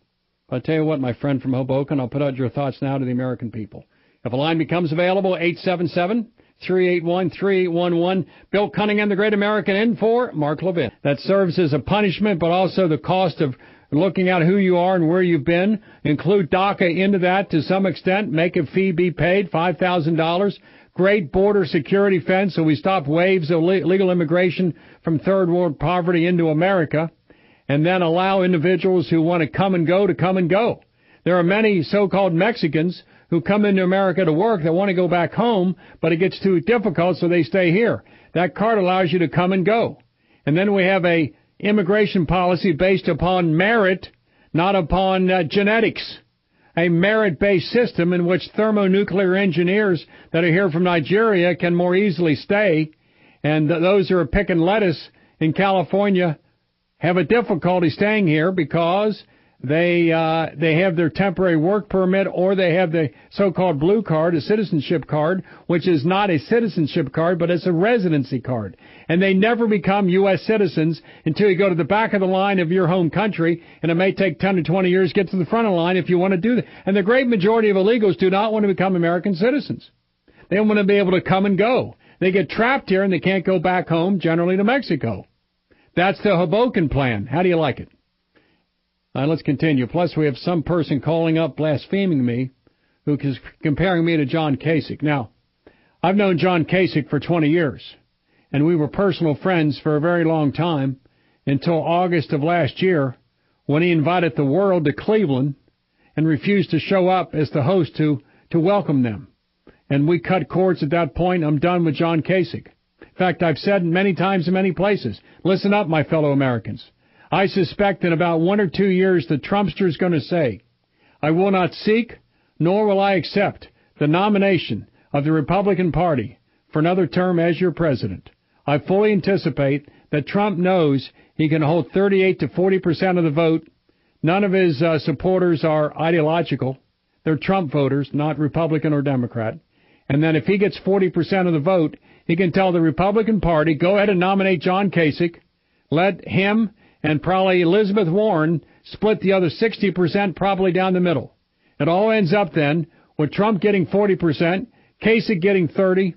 I'll tell you what, my friend from Hoboken, I'll put out your thoughts now to the American people. If a line becomes available, 877-381-3811. Bill Cunningham, the Great American, in for Mark Levin. That serves as a punishment, but also the cost of looking at who you are and where you've been. Include DACA into that to some extent. Make a fee be paid, $5,000. Great border security fence so we stop waves of illegal immigration from third world poverty into America. And then allow individuals who want to come and go to come and go. There are many so-called Mexicans who come into America to work that want to go back home, but it gets too difficult, so they stay here. That card allows you to come and go. And then we have a immigration policy based upon merit, not upon genetics. A merit-based system in which thermonuclear engineers that are here from Nigeria can more easily stay, and those who are picking lettuce in California have a difficulty staying here because they have their temporary work permit, or they have the so-called blue card, a citizenship card, which is not a citizenship card, but it's a residency card. And they never become U.S. citizens until you go to the back of the line of your home country, and it may take 10 to 20 years to get to the front of the line if you want to do that. And the great majority of illegals do not want to become American citizens. They want to be able to come and go. They get trapped here, and they can't go back home, generally to Mexico. That's the Hoboken plan. How do you like it? Let's continue. Plus, we have some person calling up blaspheming me who is comparing me to John Kasich. Now, I've known John Kasich for 20 years, and we were personal friends for a very long time until August of last year when he invited the world to Cleveland and refused to show up as the host to welcome them. And we cut cords at that point. I'm done with John Kasich. In fact, I've said many times in many places, listen up, my fellow Americans. I suspect in about 1 or 2 years the Trumpster is going to say, I will not seek, nor will I accept the nomination of the Republican Party for another term as your president. I fully anticipate that Trump knows he can hold 38 to 40% of the vote. None of his supporters are ideological. They're Trump voters, not Republican or Democrat. And then if he gets 40% of the vote, he can tell the Republican Party, go ahead and nominate John Kasich, let him and probably Elizabeth Warren split the other 60% probably down the middle. It all ends up then with Trump getting 40%, Kasich getting 30%,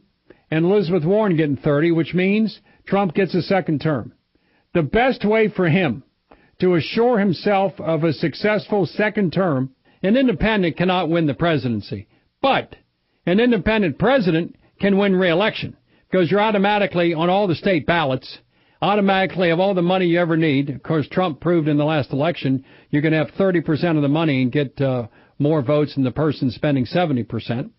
and Elizabeth Warren getting 30%, which means Trump gets a second term. The best way for him to assure himself of a successful second term, an independent cannot win the presidency, but an independent president can win re-election because you're automatically on all the state ballots, automatically have all the money you ever need. Of course, Trump proved in the last election you're going to have 30% of the money and get more votes than the person spending 70%.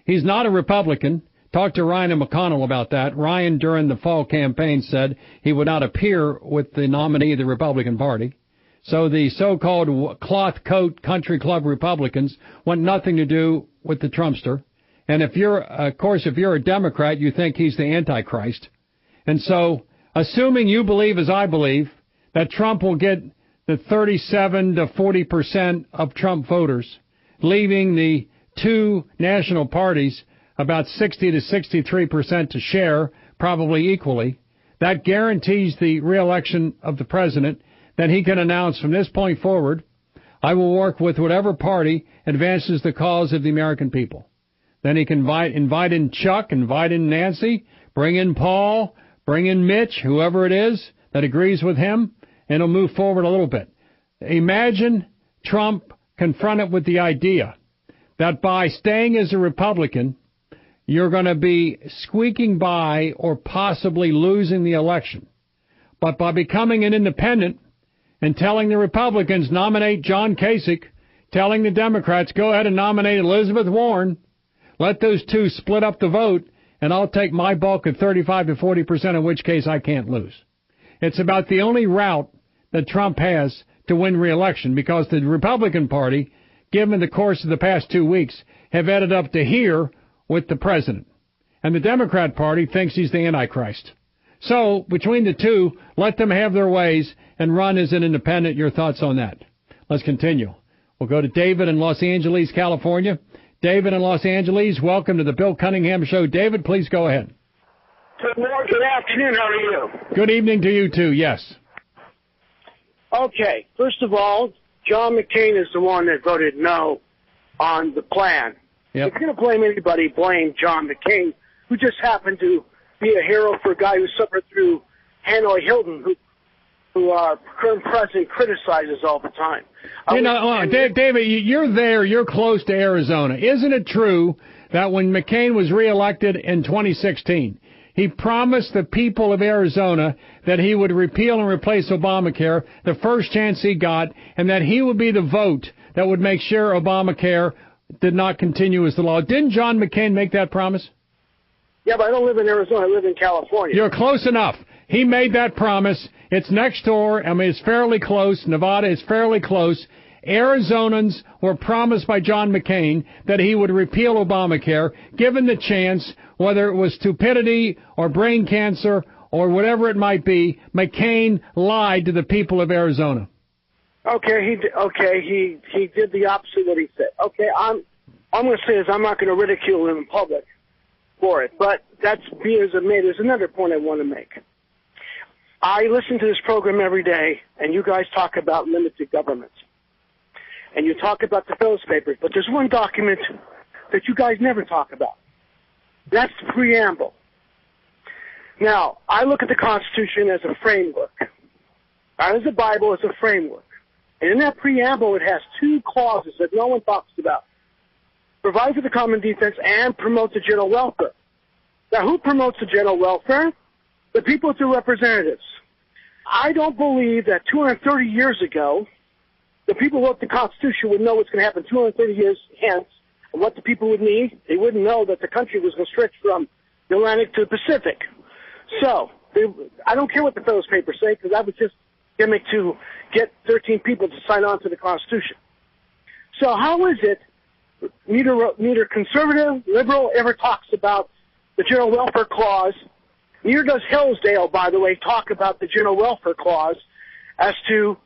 He's not a Republican. Talk to Ryan and McConnell about that. Ryan, during the fall campaign, said he would not appear with the nominee of the Republican Party. So the so-called cloth coat country club Republicans want nothing to do with the Trumpster. And if you're a Democrat, you think he's the Antichrist. And so, assuming you believe, as I believe, that Trump will get the 37 to 40% of Trump voters, leaving the two national parties about 60 to 63% to share, probably equally, that guarantees the re-election of the president, then he can announce from this point forward, I will work with whatever party advances the cause of the American people. Then he can invite in Chuck, invite in Nancy, bring in Paul, bring in Mitch, whoever it is that agrees with him, and he'll move forward a little bit. Imagine Trump confronted with the idea that by staying as a Republican, you're going to be squeaking by or possibly losing the election. But by becoming an independent and telling the Republicans nominate John Kasich, telling the Democrats go ahead and nominate Elizabeth Warren, let those two split up the vote, and I'll take my bulk of 35 to 40%, in which case I can't lose. It's about the only route that Trump has to win re-election, because the Republican Party, given the course of the past 2 weeks, have ended up to here with the president. and the Democrat Party thinks he's the Antichrist. So, between the two, let them have their ways and run as an independent. Your thoughts on that? Let's continue. We'll go to David in Los Angeles, California. David in Los Angeles, welcome to the Bill Cunningham Show. David, please go ahead. Good morning, good afternoon, how are you? Good evening to you, too, yes. Okay, first of all, John McCain is the one that voted no on the plan. Yep. If you're going to blame anybody, blame John McCain, who just happened to be a hero for a guy who suffered through Hanoi Hilton, who our current president criticizes all the time. David, you're there. You're close to Arizona. Isn't it true that when McCain was reelected in 2016, he promised the people of Arizona that he would repeal and replace Obamacare the first chance he got, and that he would be the vote that would make sure Obamacare did not continue as the law? Didn't John McCain make that promise? Yeah, but I don't live in Arizona. I live in California. You're close enough. He made that promise. It's next door. I mean, it's fairly close. Nevada is fairly close. Arizonans were promised by John McCain that he would repeal Obamacare. Given the chance, whether it was stupidity or brain cancer or whatever it might be, McCain lied to the people of Arizona. Okay, he did the opposite of what he said. Okay, I'm going to say is I'm not going to ridicule him in public for it, but that's be as it may. There's another point I want to make. I listen to this program every day, and you guys talk about limited government, and you talk about the Phillips Papers, but there's one document that you guys never talk about. That's the preamble. Now, I look at the Constitution as a framework. Not as the Bible, as a framework. And in that preamble, it has two clauses that no one talks about. Provide for the common defense and promote the general welfare. Now, who promotes the general welfare? The people through representatives. I don't believe that 230 years ago, the people who wrote the Constitution would know what's going to happen 230 years hence and what the people would need. They wouldn't know that the country was going to stretch from the Atlantic to the Pacific. So, I don't care what the Phillips Papers say, because that was just gimmick to get 13 people to sign on to the Constitution. So how is it neither conservative, liberal ever talks about the General Welfare Clause, neither does Hillsdale, by the way, talk about the General Welfare Clause as to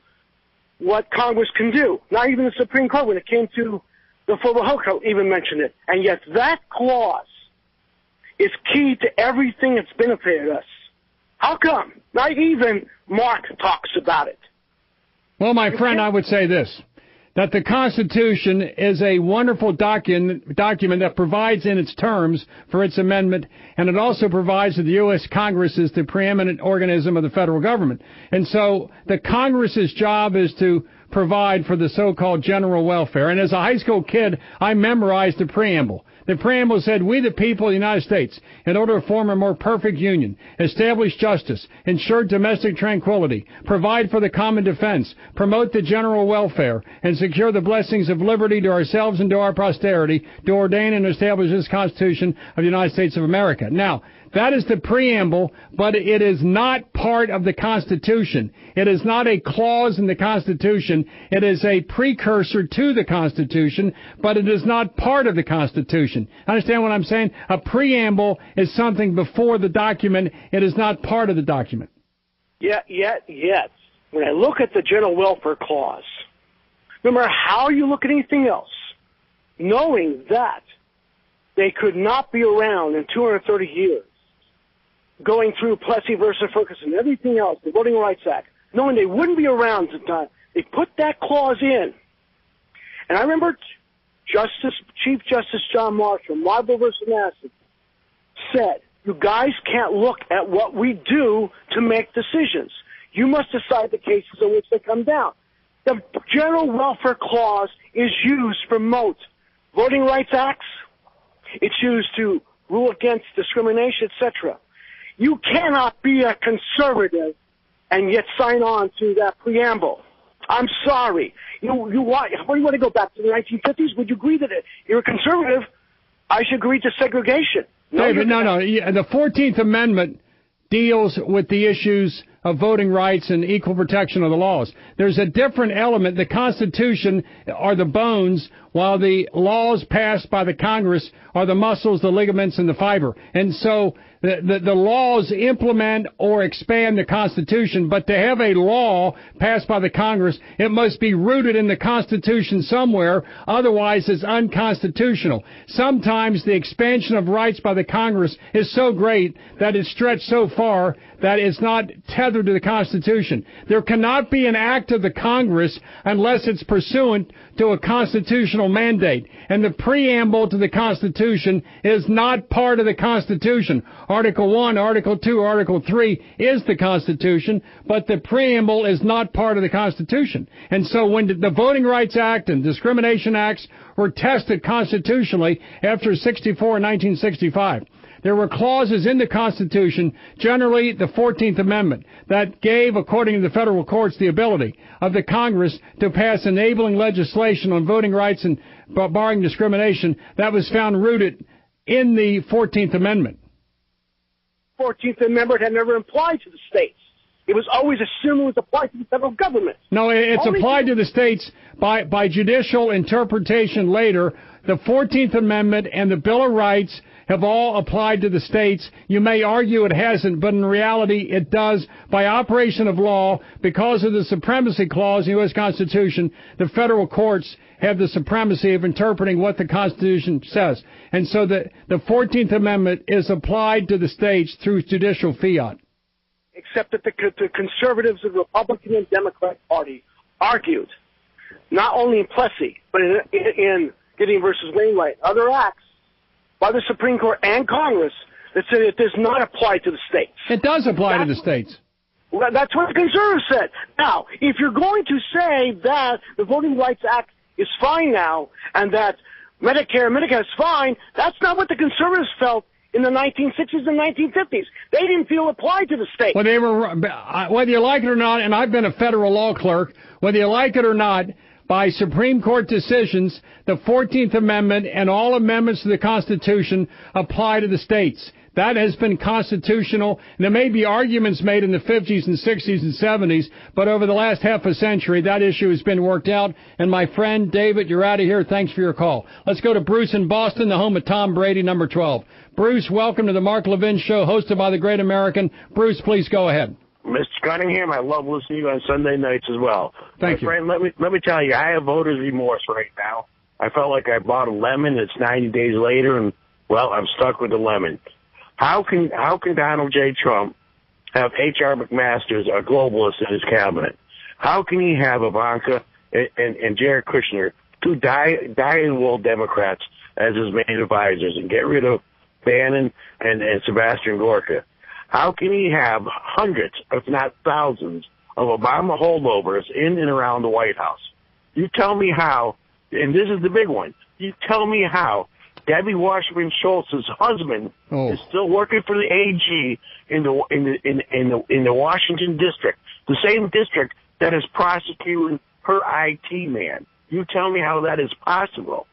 what Congress can do. Not even the Supreme Court, when it came to the Affordable Health Care, even mentioned it. And yet that clause is key to everything that's benefited us. How come? Not even Mark talks about it. Well, my friend, I would say this, that the Constitution is a wonderful document that provides in its terms for its amendment, and it also provides that the U.S. Congress is the preeminent organism of the federal government. And so the Congress's job is to provide for the so-called general welfare. And as a high school kid, I memorized the preamble. The preamble said, "We the people of the United States, in order to form a more perfect union, establish justice, ensure domestic tranquility, provide for the common defense, promote the general welfare, and secure the blessings of liberty to ourselves and to our posterity, to ordain and establish this Constitution of the United States of America." Now, that is the preamble, but it is not part of the Constitution. It is not a clause in the Constitution. It is a precursor to the Constitution, but it is not part of the Constitution. Understand what I'm saying? A preamble is something before the document. It is not part of the document. Yet, when I look at the General Welfare Clause, no matter how you look at anything else, knowing that they could not be around in 230 years, going through Plessy versus Ferguson and everything else, the Voting Rights Act, knowing they wouldn't be around at the time, they put that clause in. And I remember Chief Justice John Marshall, Marble versus Madison, said, "You guys can't look at what we do to make decisions. You must decide the cases in which they come down." The General Welfare Clause is used to promote Voting Rights Acts. It's used to rule against discrimination, etc. You cannot be a conservative and yet sign on to that preamble. I'm sorry. What do you want to go back to the 1950s? Would you agree that if you're a conservative, I should agree to segregation? David, no. The 14th Amendment deals with the issues of voting rights and equal protection of the laws. There's a different element. The Constitution are the bones while the laws passed by the Congress are the muscles, the ligaments, and the fiber. And so the laws implement or expand the Constitution, but to have a law passed by the Congress, it must be rooted in the Constitution somewhere, otherwise it's unconstitutional. Sometimes the expansion of rights by the Congress is so great that it's stretched so far that it's not tethered to the Constitution. There cannot be an act of the Congress unless it's pursuant to a constitutional mandate. And the preamble to the Constitution is not part of the Constitution. Article 1, Article 2, Article 3 is the Constitution, but the preamble is not part of the Constitution. And so when the Voting Rights Act and Discrimination Acts were tested constitutionally after 64 and 1965, there were clauses in the Constitution, generally the 14th Amendment, that gave, according to the federal courts, the ability of the Congress to pass enabling legislation on voting rights and barring discrimination that was found rooted in the 14th Amendment. 14th Amendment had never applied to the states. It was always assumed it was applied to the federal government. No, it's applied to the states by judicial interpretation later. The 14th Amendment and the Bill of Rights have all applied to the states. You may argue it hasn't, but in reality it does. By operation of law, because of the Supremacy Clause in the U.S. Constitution, the federal courts have the supremacy of interpreting what the Constitution says. And so the 14th Amendment is applied to the states through judicial fiat. Except that the conservatives of the Republican and Democrat Party argued, not only in Plessy, but in Gideon versus Wainwright, other acts by the Supreme Court and Congress that said it does not apply to the states. It does apply to the states. Well, that's what the conservatives said. Now, if you're going to say that the Voting Rights Act is fine now and that Medicare and Medicaid is fine, that's not what the conservatives felt in the 1960s and 1950s. They didn't feel applied to the states. Well, they were, whether you like it or not, and I've been a federal law clerk, whether you like it or not, by Supreme Court decisions, the 14th Amendment and all amendments to the Constitution apply to the states. That has been constitutional. And there may be arguments made in the 50s and 60s and 70s, but over the last half a century, that issue has been worked out. And my friend, David, you're out of here. Thanks for your call. Let's go to Bruce in Boston, the home of Tom Brady, number 12. Bruce, welcome to the Mark Levin Show, hosted by the Great American. Bruce, please go ahead. Mr. Cunningham, I love listening to you on Sunday nights as well. Thank you. Friend, let me tell you, I have voter's remorse right now. I felt like I bought a lemon. It's 90 days later, and, well, I'm stuck with the lemon. How can Donald J. Trump have H.R. McMaster, a globalist, in his cabinet? How can he have Ivanka and Jared Kushner, two dyed-in-the-wool Democrats, as his main advisors, and get rid of Bannon and Sebastian Gorka? How can he have hundreds, if not thousands, of Obama holdovers in and around the White House? You tell me how, and this is the big one, you tell me how Debbie Wasserman Schultz's husband is still working for the AG in the Washington district, the same district that is prosecuting her IT man. You tell me how that is possible.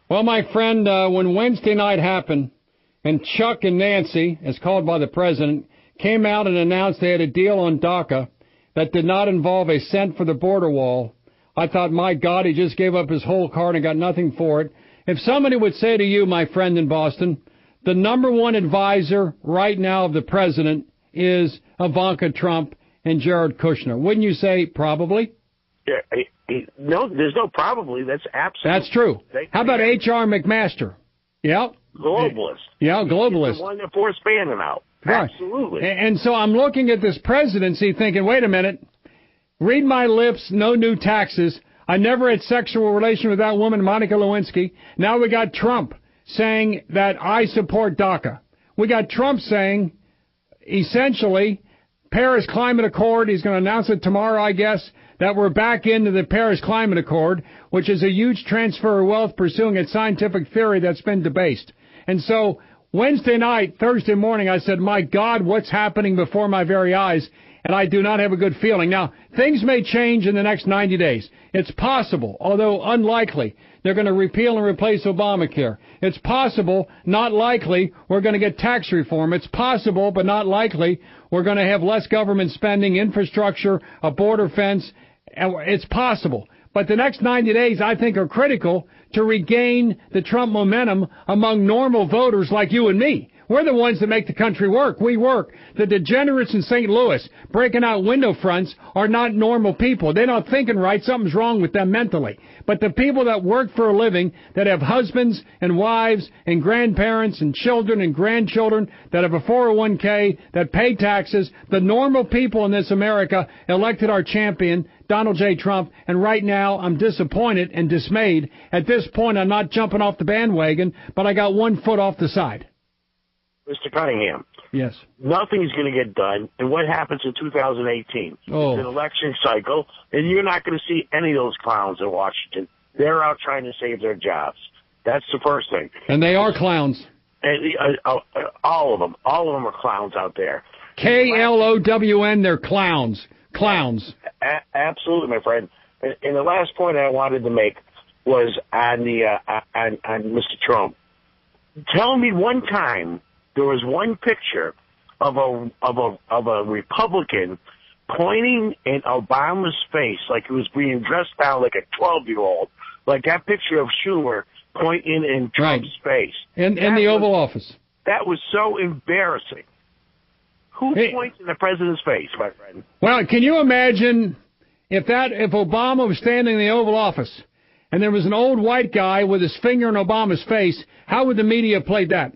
Well, my friend, when Wednesday night happened, and Chuck and Nancy, as called by the president, came out and announced they had a deal on DACA that did not involve a cent for the border wall, I thought, my God, he just gave up his whole card and got nothing for it. If somebody would say to you, my friend in Boston, the number one advisor right now of the president is Ivanka Trump and Jared Kushner, wouldn't you say probably? Yeah, no, there's no probably. That's absolutely. That's true. How about H.R. McMaster? Yeah. Globalist. Yeah, globalist. He's the one that forced Bannon out. Right. Absolutely. And so I'm looking at this presidency thinking, wait a minute, read my lips, no new taxes. I never had sexual relation with that woman, Monica Lewinsky. Now we got Trump saying that I support DACA. We got Trump saying, essentially, Paris Climate Accord, he's going to announce it tomorrow, I guess, that we're back into the Paris Climate Accord, which is a huge transfer of wealth pursuing a scientific theory that's been debased. And so Wednesday night, Thursday morning, I said, my God, what's happening before my very eyes? And I do not have a good feeling. Now, things may change in the next 90 days. It's possible, although unlikely, they're going to repeal and replace Obamacare. It's possible, not likely, we're going to get tax reform. It's possible, but not likely, we're going to have less government spending, infrastructure, a border fence. It's possible. But the next 90 days, I think, are critical to regain the Trump momentum among normal voters like you and me. We're the ones that make the country work. We work. The degenerates in St. Louis breaking out window fronts are not normal people. They're not thinking right. Something's wrong with them mentally. But the people that work for a living, that have husbands and wives and grandparents and children and grandchildren, that have a 401k, that pay taxes, the normal people in this America elected our champion, Donald J. Trump, and right now I'm disappointed and dismayed. At this point, I'm not jumping off the bandwagon, but I got 1 foot off the side. Mr. Cunningham. Yes. Nothing's going to get done. And what happens in 2018? Oh. It's an election cycle, and you're not going to see any of those clowns in Washington. They're out trying to save their jobs. That's the first thing. And they are clowns. And, all of them. All of them are clowns out there. KLOWN, they're clowns. Clowns. Absolutely, my friend. And the last point I wanted to make was on Mr. Trump. Tell me one time there was one picture of a Republican pointing in Obama's face like he was being dressed down like a 12-year-old, like that picture of Schumer pointing in Trump's face. In the Oval Office. That was so embarrassing. Who points in the president's face, my friend? Well, can you imagine if Obama was standing in the Oval Office and there was an old white guy with his finger in Obama's face, how would the media have played that?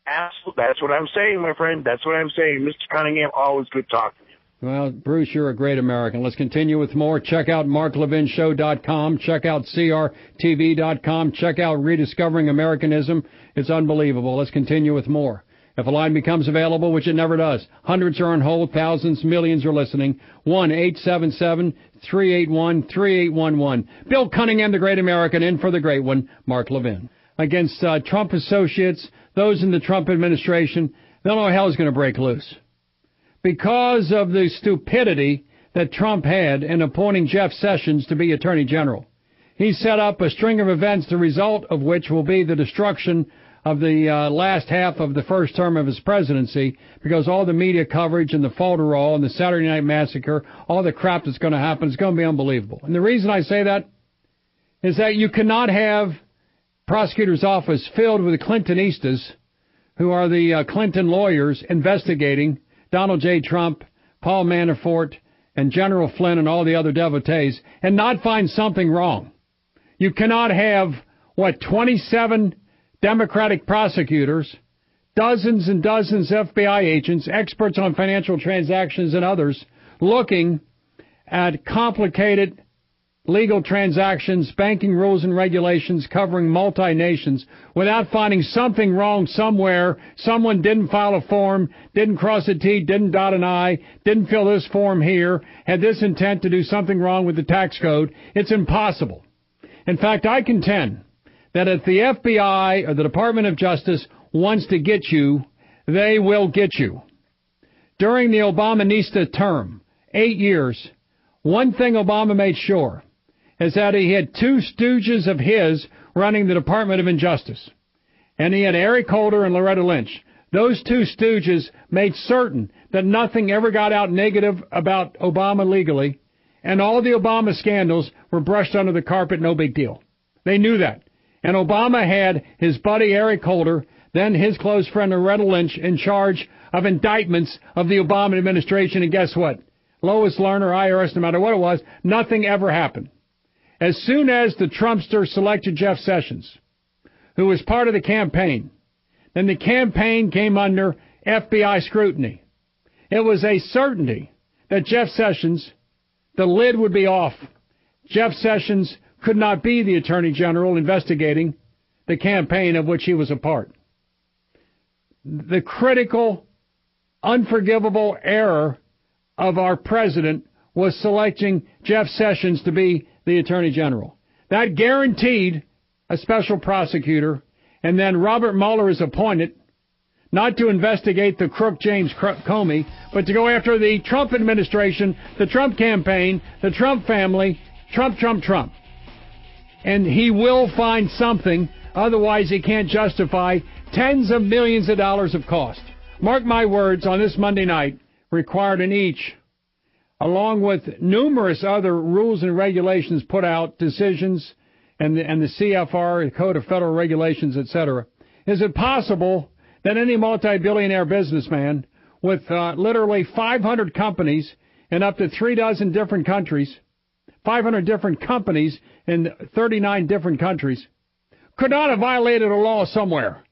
Absolutely. That's what I'm saying, my friend. That's what I'm saying. Mr. Cunningham, always good talking to you. Well, Bruce, you're a great American. Let's continue with more. Check out marklevinshow.com. Check out crtv.com. Check out Rediscovering Americanism. It's unbelievable. Let's continue with more. If a line becomes available, which it never does, hundreds are on hold, thousands, millions are listening. 1-877-381-3811. Bill Cunningham, the great American, in for the great one, Mark Levin. Against Trump associates, those in the Trump administration, they'll know hell's going to break loose. Because of the stupidity that Trump had in appointing Jeff Sessions to be Attorney General. He set up a string of events, the result of which will be the destruction of the last half of the first term of his presidency, because all the media coverage and the Falderall and the Saturday Night Massacre, all the crap that's going to happen, is going to be unbelievable. And the reason I say that is that you cannot have prosecutor's office filled with Clintonistas, who are the Clinton lawyers investigating Donald J. Trump, Paul Manafort, and General Flynn and all the other devotees, and not find something wrong. You cannot have, 27 Democratic prosecutors, dozens and dozens of FBI agents, experts on financial transactions and others, looking at complicated legal transactions, banking rules and regulations covering multi-nations without finding something wrong somewhere. Someone didn't file a form, didn't cross a T, didn't dot an I, didn't fill this form here, had this intent to do something wrong with the tax code. It's impossible. In fact, I contend that if the FBI or the Department of Justice wants to get you, they will get you. During the Obamanista term, 8 years, one thing Obama made sure is that he had two stooges of his running the Department of Injustice. And he had Eric Holder and Loretta Lynch. Those two stooges made certain that nothing ever got out negative about Obama legally, and all the Obama scandals were brushed under the carpet, no big deal. They knew that. And Obama had his buddy Eric Holder, then his close friend Loretta Lynch, in charge of indictments of the Obama administration. And guess what? Lois Lerner, IRS, no matter what it was, nothing ever happened. As soon as the Trumpster selected Jeff Sessions, who was part of the campaign, then the campaign came under FBI scrutiny. It was a certainty that Jeff Sessions, the lid would be off. Jeff Sessions could not be the Attorney General investigating the campaign of which he was a part. The critical, unforgivable error of our president was selecting Jeff Sessions to be the Attorney General. That guaranteed a special prosecutor, and then Robert Mueller is appointed not to investigate the crook James Comey, but to go after the Trump administration, the Trump campaign, the Trump family, Trump. And he will find something, otherwise he can't justify tens of millions of dollars of cost. Mark my words, on this Monday night, required in each along with numerous other rules and regulations put out, decisions, and the CFR, the Code of Federal Regulations, etc., is it possible that any multi-billionaire businessman with literally 500 companies in up to 36 different countries, 500 different companies in 39 different countries, could not have violated a law somewhere?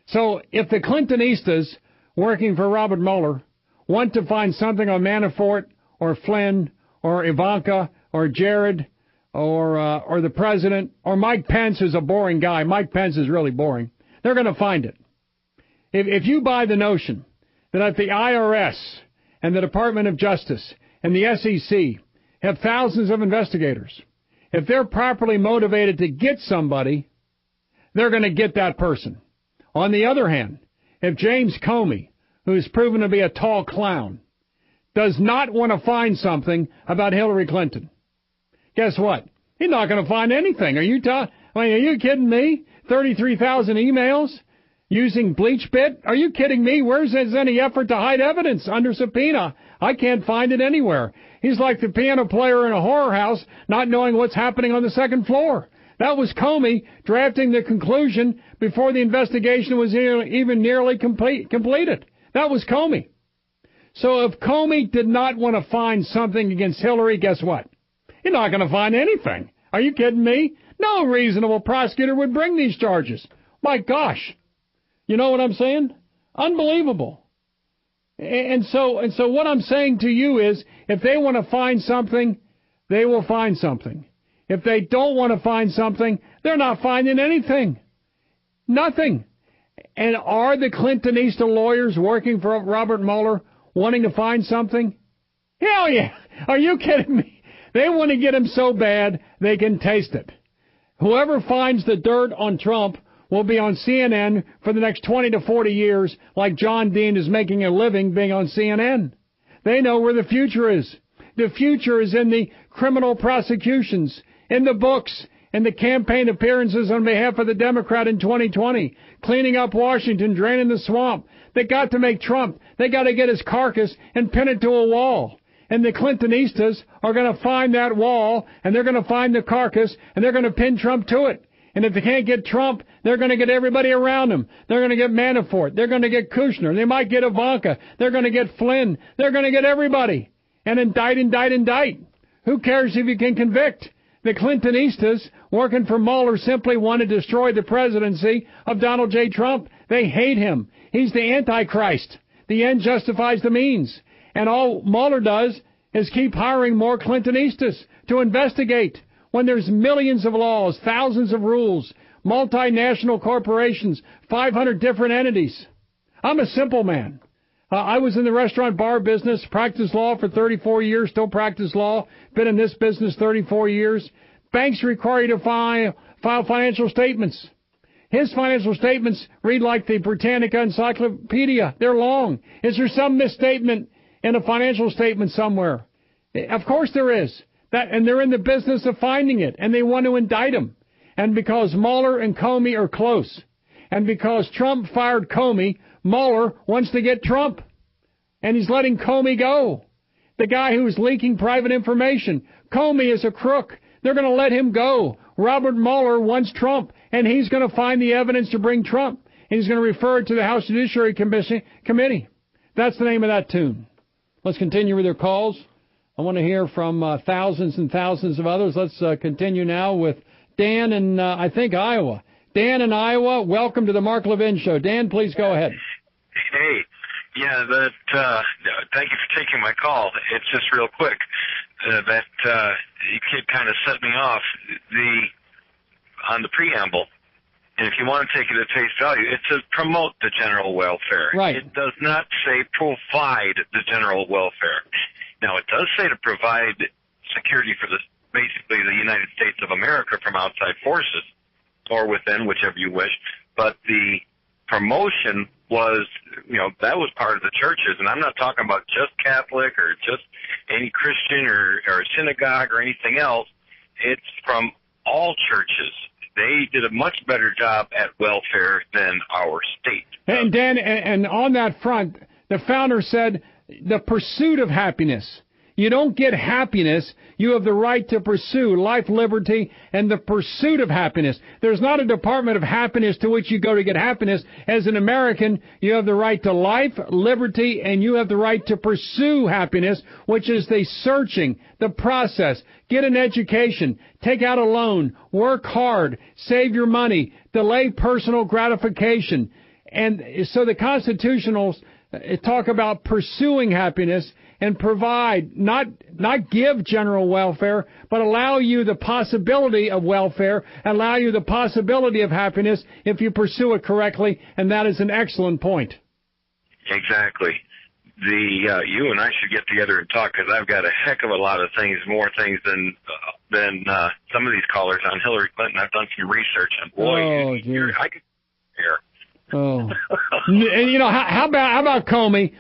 So if the Clintonistas working for Robert Mueller want to find something on Manafort or Flynn or Ivanka or Jared or the president or Mike Pence, who's a boring guy, Mike Pence is really boring, they're going to find it. If you buy the notion that if the IRS and the Department of Justice and the SEC have thousands of investigators, if they're properly motivated to get somebody, they're going to get that person. On the other hand, if James Comey, who is proven to be a tall clown, does not want to find something about Hillary Clinton, guess what? He's not going to find anything. Are you kidding me? 33,000 emails using BleachBit? Are you kidding me? Where's any effort to hide evidence under subpoena? I can't find it anywhere. He's like the piano player in a horror house not knowing what's happening on the second floor. That was Comey drafting the conclusion before the investigation was even nearly completed. That was Comey. So if Comey did not want to find something against Hillary, guess what? He's not going to find anything. Are you kidding me? No reasonable prosecutor would bring these charges. My gosh. You know what I'm saying? Unbelievable. And so what I'm saying to you is, if they want to find something, they will find something. If they don't want to find something, they're not finding anything. Nothing. And are the Clintonista lawyers working for Robert Mueller wanting to find something? Hell yeah. Are you kidding me? They want to get him so bad they can taste it. Whoever finds the dirt on Trump will be on CNN for the next 20 to 40 years, like John Dean is making a living being on CNN. They know where the future is. The future is in the criminal prosecutions, in the books, in the campaign appearances on behalf of the Democrat in 2020, cleaning up Washington, draining the swamp. They got to make Trump. They got to get his carcass and pin it to a wall. And the Clintonistas are going to find that wall, and they're going to find the carcass, and they're going to pin Trump to it. And if they can't get Trump, they're going to get everybody around him. They're going to get Manafort. They're going to get Kushner. They might get Ivanka. They're going to get Flynn. They're going to get everybody. And indict. Who cares if you can convict? The Clintonistas working for Mueller simply want to destroy the presidency of Donald J. Trump. They hate him. He's the Antichrist. The end justifies the means. And all Mueller does is keep hiring more Clintonistas to investigate when there's millions of laws, thousands of rules, multinational corporations, 500 different entities. I'm a simple man. I was in the restaurant bar business, practiced law for 34 years, still practice law, been in this business 34 years. Banks require you to file financial statements. His financial statements read like the Britannica Encyclopedia. They're long. Is there some misstatement in a financial statement somewhere? Of course there is. And they're in the business of finding it, and they want to indict him. And because Mueller and Comey are close, and because Trump fired Comey, Mueller wants to get Trump. And he's letting Comey go. The guy who's leaking private information. Comey is a crook. They're going to let him go. Robert Mueller wants Trump, and he's going to find the evidence to bring Trump. And he's going to refer it to the House Judiciary Committee. That's the name of that tune. Let's continue with your calls. I want to hear from thousands and thousands of others. Let's continue now with Dan in, I think, Iowa. Dan in Iowa, welcome to the Mark Levin Show. Dan, please go ahead. Hey, yeah, thank you for taking my call. It's just real quick. You could kind of set me off on the preamble. And if you want to take it at face value, it's to promote the general welfare. Right. It does not say provide the general welfare. Now, it does say to provide security for basically the United States of America from outside forces, or within, whichever you wish. But the promotion was, that was part of the churches. And I'm not talking about just Catholic or just any Christian or synagogue or anything else. It's from all churches. They did a much better job at welfare than our state. And Dan, and on that front, the founder said the pursuit of happiness. You don't get happiness. You have the right to pursue life, liberty, and the pursuit of happiness. There's not a Department of Happiness to which you go to get happiness. As an American, you have the right to life, liberty, and you have the right to pursue happiness, which is the searching, the process. Get an education, take out a loan, work hard, save your money, delay personal gratification. And so the constitutionals talk about pursuing happiness and provide, not give general welfare, but allow you the possibility of welfare, allow you the possibility of happiness if you pursue it correctly, and that is an excellent point. Exactly. You and I should get together and talk, because I've got a heck of a lot of things, more things than some of these callers on Hillary Clinton. I've done some research, and boy, I could hear. Oh, and you know, how about Comey,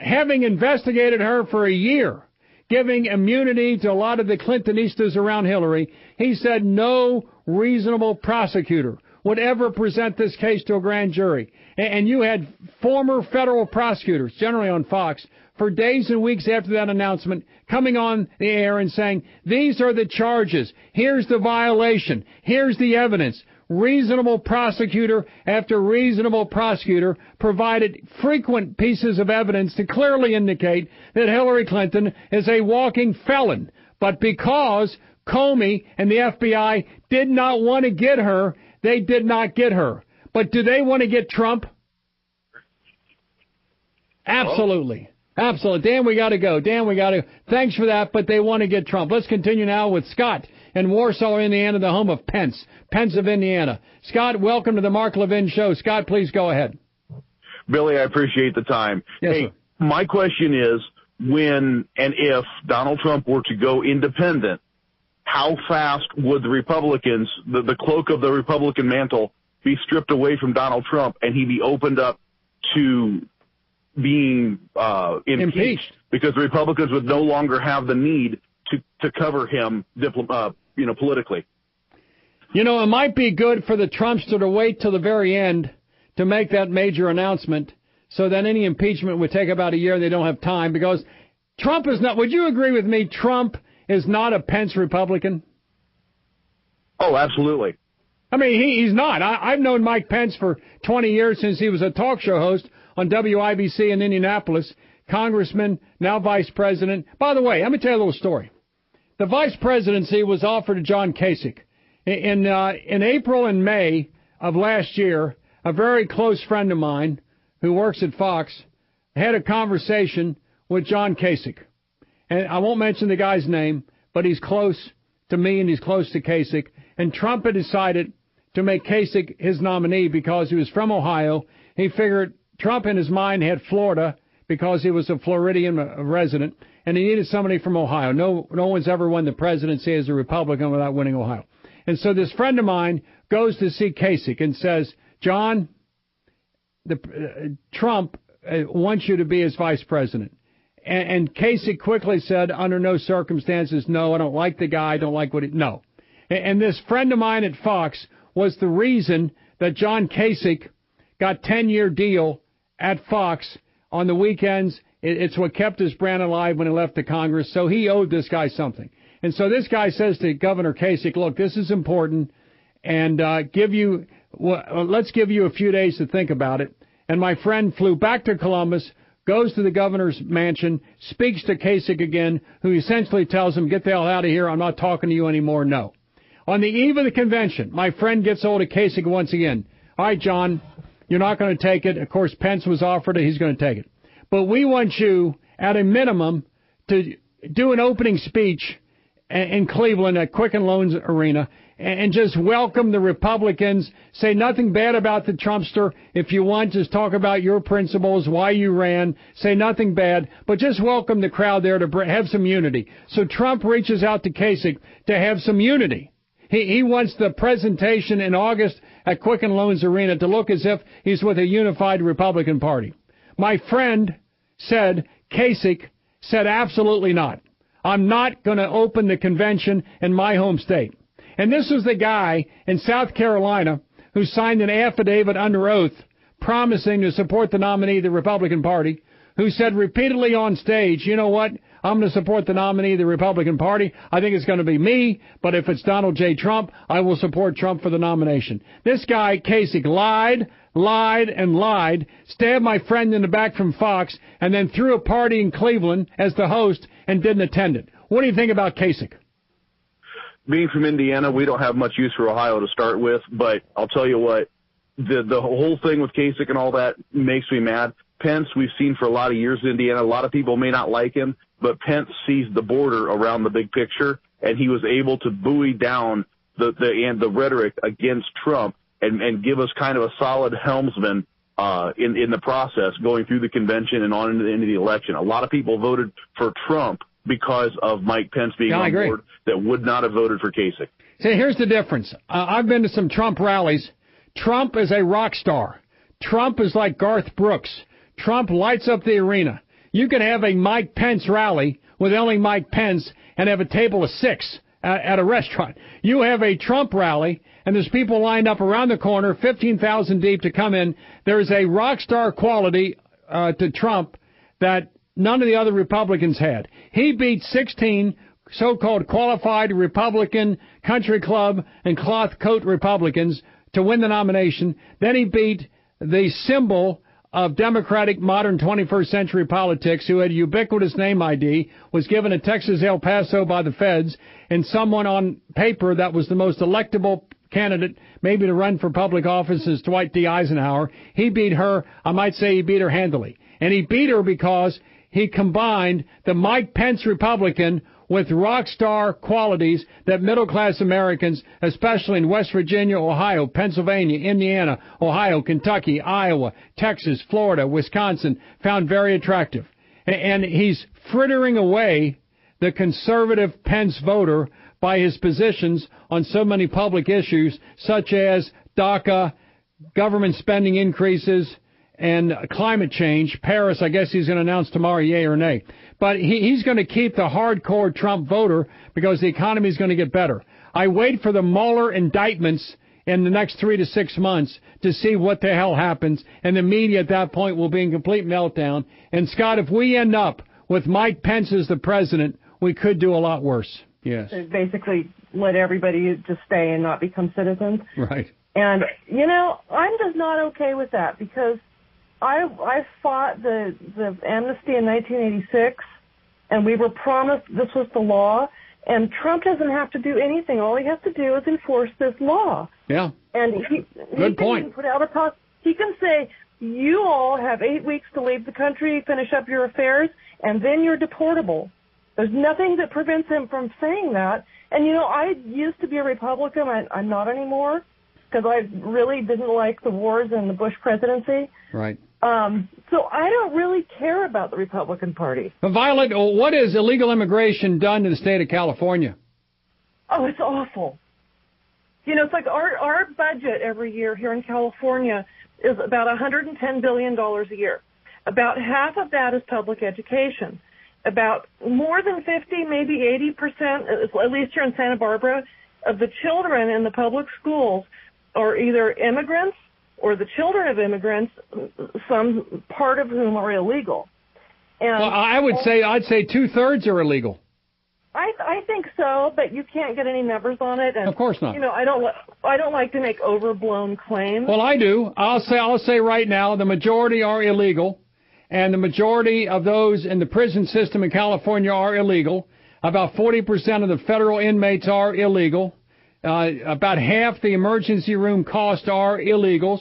having investigated her for a year, giving immunity to a lot of the Clintonistas around Hillary? He said no reasonable prosecutor would ever present this case to a grand jury. And you had former federal prosecutors, generally on Fox, for days and weeks after that announcement, coming on the air and saying, these are the charges, here's the violation, here's the evidence. Reasonable prosecutor after reasonable prosecutor provided frequent pieces of evidence to clearly indicate that Hillary Clinton is a walking felon. But because Comey and the FBI did not want to get her, they did not get her. But do they want to get Trump? Absolutely. Absolutely. Dan, we got to go. Thanks for that, but they want to get Trump. Let's continue now with Scott in Warsaw, Indiana, the home of Pence of Indiana. Scott, welcome to the Mark Levin Show. Scott, please go ahead. Billy, I appreciate the time. Yes, hey, sir. My question is, when and if Donald Trump were to go independent, how fast would the Republicans, the cloak of the Republican mantle, be stripped away from Donald Trump and he be opened up to being impeached? Because the Republicans would no longer have the need to cover him politically. You know, it might be good for the Trumpster to wait till the very end to make that major announcement, so that any impeachment would take about a year and they don't have time, because Trump is not, would you agree with me, Trump is not a Pence Republican? Oh, absolutely. I mean, he's not. I've known Mike Pence for 20 years, since he was a talk show host on WIBC in Indianapolis, congressman, now vice president. By the way, let me tell you a little story. The vice presidency was offered to John Kasich. In April and May of last year, a very close friend of mine who works at Fox had a conversation with John Kasich. And I won't mention the guy's name, but he's close to me and he's close to Kasich. And Trump had decided to make Kasich his nominee because he was from Ohio. He figured Trump in his mind had Florida because he was a Floridian resident, and he needed somebody from Ohio. No one's ever won the presidency as a Republican without winning Ohio. And so this friend of mine goes to see Kasich and says, John, Trump wants you to be his vice president. And Kasich quickly said, under no circumstances, no, I don't like the guy, I don't like what he, no. And this friend of mine at Fox was the reason that John Kasich got 10-year deal at Fox on the weekends. It's what kept his brand alive when he left the Congress, so he owed this guy something. And so this guy says to Governor Kasich, look, this is important, and let's give you a few days to think about it. And my friend flew back to Columbus, goes to the governor's mansion, speaks to Kasich again, who essentially tells him, get the hell out of here, I'm not talking to you anymore, no. On the eve of the convention, my friend gets hold of Kasich once again. All right, John, you're not going to take it. Of course, Pence was offered it. He's going to take it. But we want you, at a minimum, to do an opening speech in Cleveland at Quicken Loans Arena and just welcome the Republicans. Say nothing bad about the Trumpster. If you want, just talk about your principles, why you ran. Say nothing bad, but just welcome the crowd there to have some unity. So Trump reaches out to Kasich to have some unity. He wants the presentation in August at Quicken Loans Arena to look as if he's with a unified Republican Party. My friend said, Kasich said, absolutely not. I'm not going to open the convention in my home state. And this was the guy in South Carolina who signed an affidavit under oath promising to support the nominee of the Republican Party, who said repeatedly on stage, you know what, I'm going to support the nominee of the Republican Party. I think it's going to be me, but if it's Donald J. Trump, I will support Trump for the nomination. This guy, Kasich, lied, stabbed my friend in the back from Fox, and then threw a party in Cleveland as the host and didn't attend it. What do you think about Kasich? Being from Indiana, we don't have much use for Ohio to start with, but I'll tell you what, the whole thing with Kasich and all that makes me mad. Pence, we've seen for a lot of years in Indiana. A lot of people may not like him, but Pence sees the border around the big picture, and he was able to buoy down the rhetoric against Trump and give us kind of a solid helmsman in the process going through the convention and on into the election. A lot of people voted for Trump because of Mike Pence being on board that would not have voted for Kasich. See, here's the difference. I've been to some Trump rallies. Trump is a rock star. Trump is like Garth Brooks. Trump lights up the arena. You can have a Mike Pence rally with only Mike Pence and have a table of 6 at a restaurant. You have a Trump rally, and there's people lined up around the corner, 15,000 deep to come in. There's a rock star quality to Trump that none of the other Republicans had. He beat 16 so-called qualified Republican country club and cloth coat Republicans to win the nomination. Then he beat the symbol of Democratic modern 21st century politics, who had ubiquitous name ID, was given a Texas El Paso by the feds, and someone on paper that was the most electable candidate maybe to run for public office is Dwight D. Eisenhower. He beat her. I might say he beat her handily. And he beat her because he combined the Mike Pence Republican with rock star qualities that middle-class Americans, especially in West Virginia, Ohio, Pennsylvania, Indiana, Ohio, Kentucky, Iowa, Texas, Florida, Wisconsin, found very attractive. And he's frittering away the conservative Pence voter by his positions on so many public issues, such as DACA, government spending increases, and climate change. Paris, I guess he's going to announce tomorrow, yay or nay. But he's going to keep the hardcore Trump voter because the economy is going to get better. I wait for the Mueller indictments in the next 3 to 6 months to see what the hell happens, and the media at that point will be in complete meltdown. And, Scott, if we end up with Mike Pence as the president, we could do a lot worse. Yes. Basically let everybody just stay and not become citizens. Right. And, you know, I'm just not okay with that because I fought the amnesty in 1986, and we were promised this was the law, and Trump doesn't have to do anything. All he has to do is enforce this law. Yeah. And Good point. He can say, you all have 8 weeks to leave the country, finish up your affairs, and then you're deportable. There's nothing that prevents him from saying that. And, you know, I used to be a Republican. I'm not anymore because I really didn't like the wars and the Bush presidency. Right. So I don't really care about the Republican Party. Violet, what has illegal immigration done to the state of California? Oh, it's awful. You know, it's like our budget every year here in California is about $110 billion a year. About half of that is public education. About more than 50, maybe 80%, at least here in Santa Barbara, of the children in the public schools are either immigrants or the children of immigrants, some part of whom are illegal. And well, I'd say 2/3 are illegal. I think so, but you can't get any numbers on it. And, of course not. You know, I don't like to make overblown claims. Well, I do. I'll say right now the majority are illegal, and the majority of those in the prison system in California are illegal. About 40% of the federal inmates are illegal. About half the emergency room costs are illegals.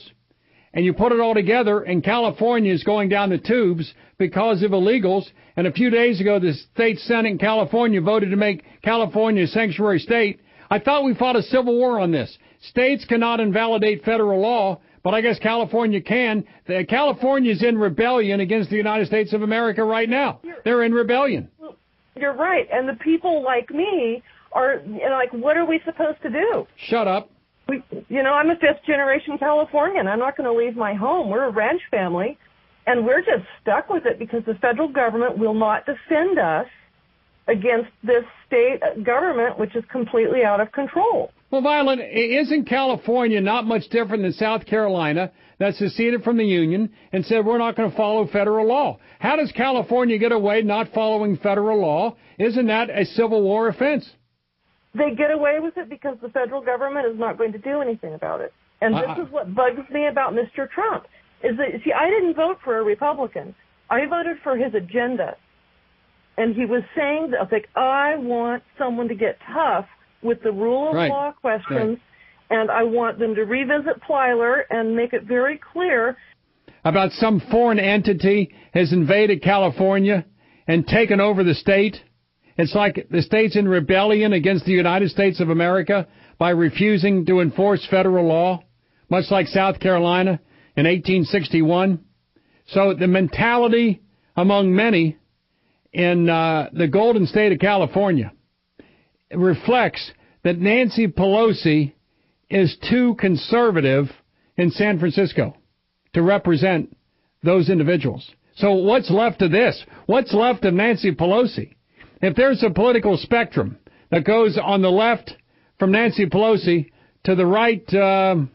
And you put it all together, and California is going down the tubes because of illegals. And a few days ago, the state senate in California voted to make California a sanctuary state. I thought we fought a civil war on this. States cannot invalidate federal law, but I guess California can. California is in rebellion against the United States of America right now. They're in rebellion. You're right. And the people like me are, you know, like, what are we supposed to do? Shut up. I'm a fifth-generation Californian. I'm not going to leave my home. We're a ranch family, and we're just stuck with it because the federal government will not defend us against this state government, which is completely out of control. Well, Violet, isn't California not much different than South Carolina that seceded from the Union and said we're not going to follow federal law? How does California get away not following federal law? Isn't that a Civil War offense? They get away with it because the federal government is not going to do anything about it. And this is what bugs me about Mr. Trump. Is that, see, I didn't vote for a Republican. I voted for his agenda. And he was saying that, like, I want someone to get tough with the rule of law questions, and I want them to revisit Plyler and make it very clear about some foreign entity has invaded California and taken over the state. It's like the state's in rebellion against the United States of America by refusing to enforce federal law, much like South Carolina in 1861. So the mentality among many in the Golden State of California reflects that Nancy Pelosi is too conservative in San Francisco to represent those individuals. So what's left of this? What's left of Nancy Pelosi? If there's a political spectrum that goes on the left from Nancy Pelosi to the right, to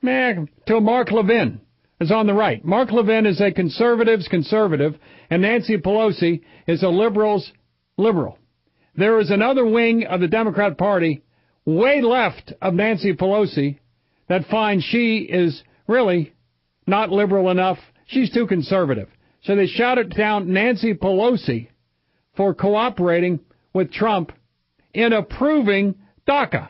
Mark Levin is on the right. Mark Levin is a conservative's conservative, and Nancy Pelosi is a liberal's liberal. There is another wing of the Democrat Party way left of Nancy Pelosi that finds she is really not liberal enough. She's too conservative. So they shouted down Nancy Pelosi for cooperating with Trump in approving DACA.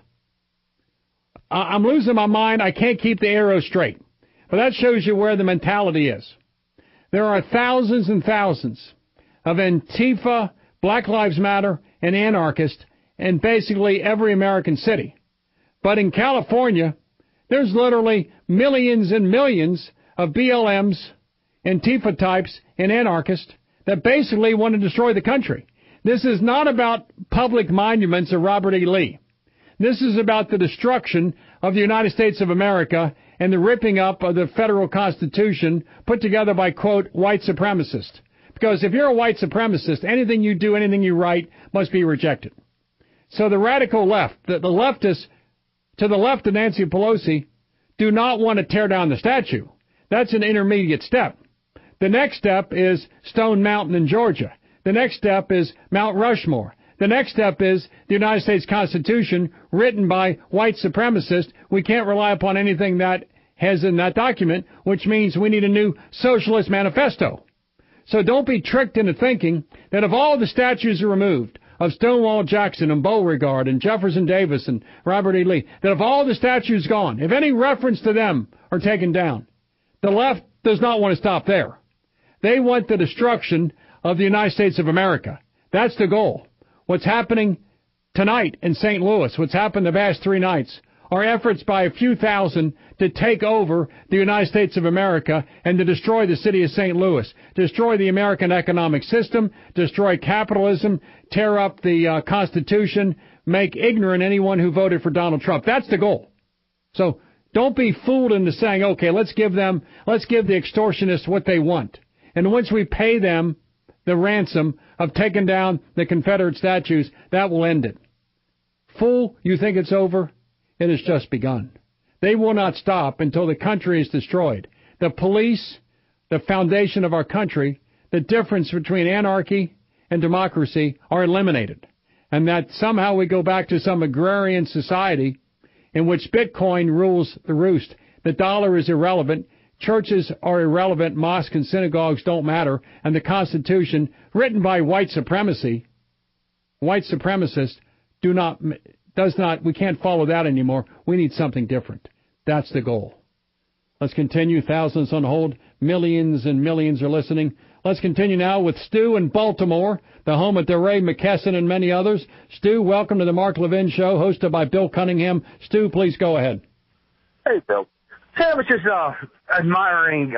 I'm losing my mind. I can't keep the arrow straight. But that shows you where the mentality is. There are thousands and thousands of Antifa, Black Lives Matter, and anarchists in basically every American city. But in California, there's literally millions and millions of BLMs, Antifa types, and anarchists that basically want to destroy the country. This is not about public monuments of Robert E. Lee. This is about the destruction of the United States of America and the ripping up of the federal Constitution put together by, quote, white supremacists. Because if you're a white supremacist, anything you do, anything you write must be rejected. So the radical left, the leftists to the left of Nancy Pelosi, do not want to tear down the statue. That's an intermediate step. The next step is Stone Mountain in Georgia. The next step is Mount Rushmore. The next step is the United States Constitution written by white supremacists. We can't rely upon anything that has in that document, which means we need a new socialist manifesto. So don't be tricked into thinking that if all the statues are removed of Stonewall Jackson and Beauregard and Jefferson Davis and Robert E. Lee, that if all the statues gone, if any reference to them are taken down, the left does not want to stop there. They want the destruction of the United States of America. That's the goal. What's happening tonight in St. Louis, what's happened the past 3 nights, are efforts by a few thousand to take over the United States of America and to destroy the city of St. Louis, destroy the American economic system, destroy capitalism, tear up the Constitution, make ignorant anyone who voted for Donald Trump. That's the goal. So don't be fooled into saying, okay, let's give the extortionists what they want. And once we pay them the ransom of taking down the Confederate statues, that will end it. Fool, you think it's over? It has just begun. They will not stop until the country is destroyed. The police, the foundation of our country, the difference between anarchy and democracy are eliminated. And that somehow we go back to some agrarian society in which Bitcoin rules the roost. The dollar is irrelevant. Churches are irrelevant. Mosques and synagogues don't matter. And the Constitution, written by white supremacists, we can't follow that anymore. We need something different. That's the goal. Let's continue. Thousands on hold. Millions and millions are listening. Let's continue now with Stu in Baltimore, the home of DeRay McKesson and many others. Stu, welcome to the Mark Levin Show, hosted by Bill Cunningham. Stu, please go ahead. Hey, Bill. Hey, I was just admiring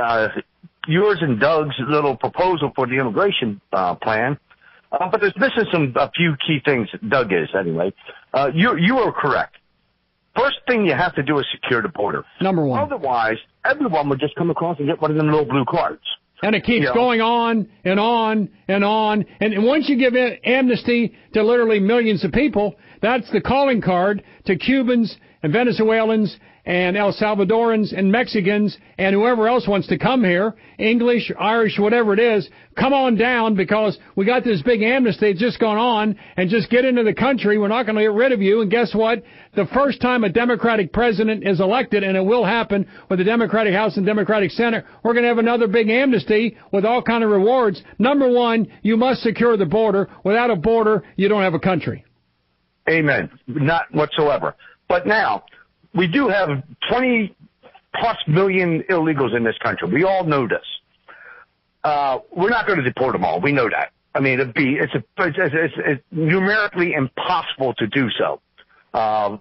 yours and Doug's little proposal for the immigration plan. But there's missing a few key things. Doug is, anyway. You are correct. First thing you have to do is secure the border. Number one. Otherwise, everyone would just come across and get one of them little blue cards. And it keeps going on and on and on. And once you give amnesty to literally millions of people, that's the calling card to Cubans and Venezuelans and El Salvadorans and Mexicans and whoever else wants to come here, English, Irish, whatever it is, come on down because we got this big amnesty that's just gone on, and just get into the country. We're not going to get rid of you. And guess what? The first time a Democratic president is elected, and it will happen with the Democratic House and Democratic Senate, we're going to have another big amnesty with all kind of rewards. Number one, you must secure the border. Without a border, you don't have a country. Amen. Not whatsoever. But now, we do have 20-plus million illegals in this country. We all know this. We're not going to deport them all. We know that. I mean, it's numerically impossible to do so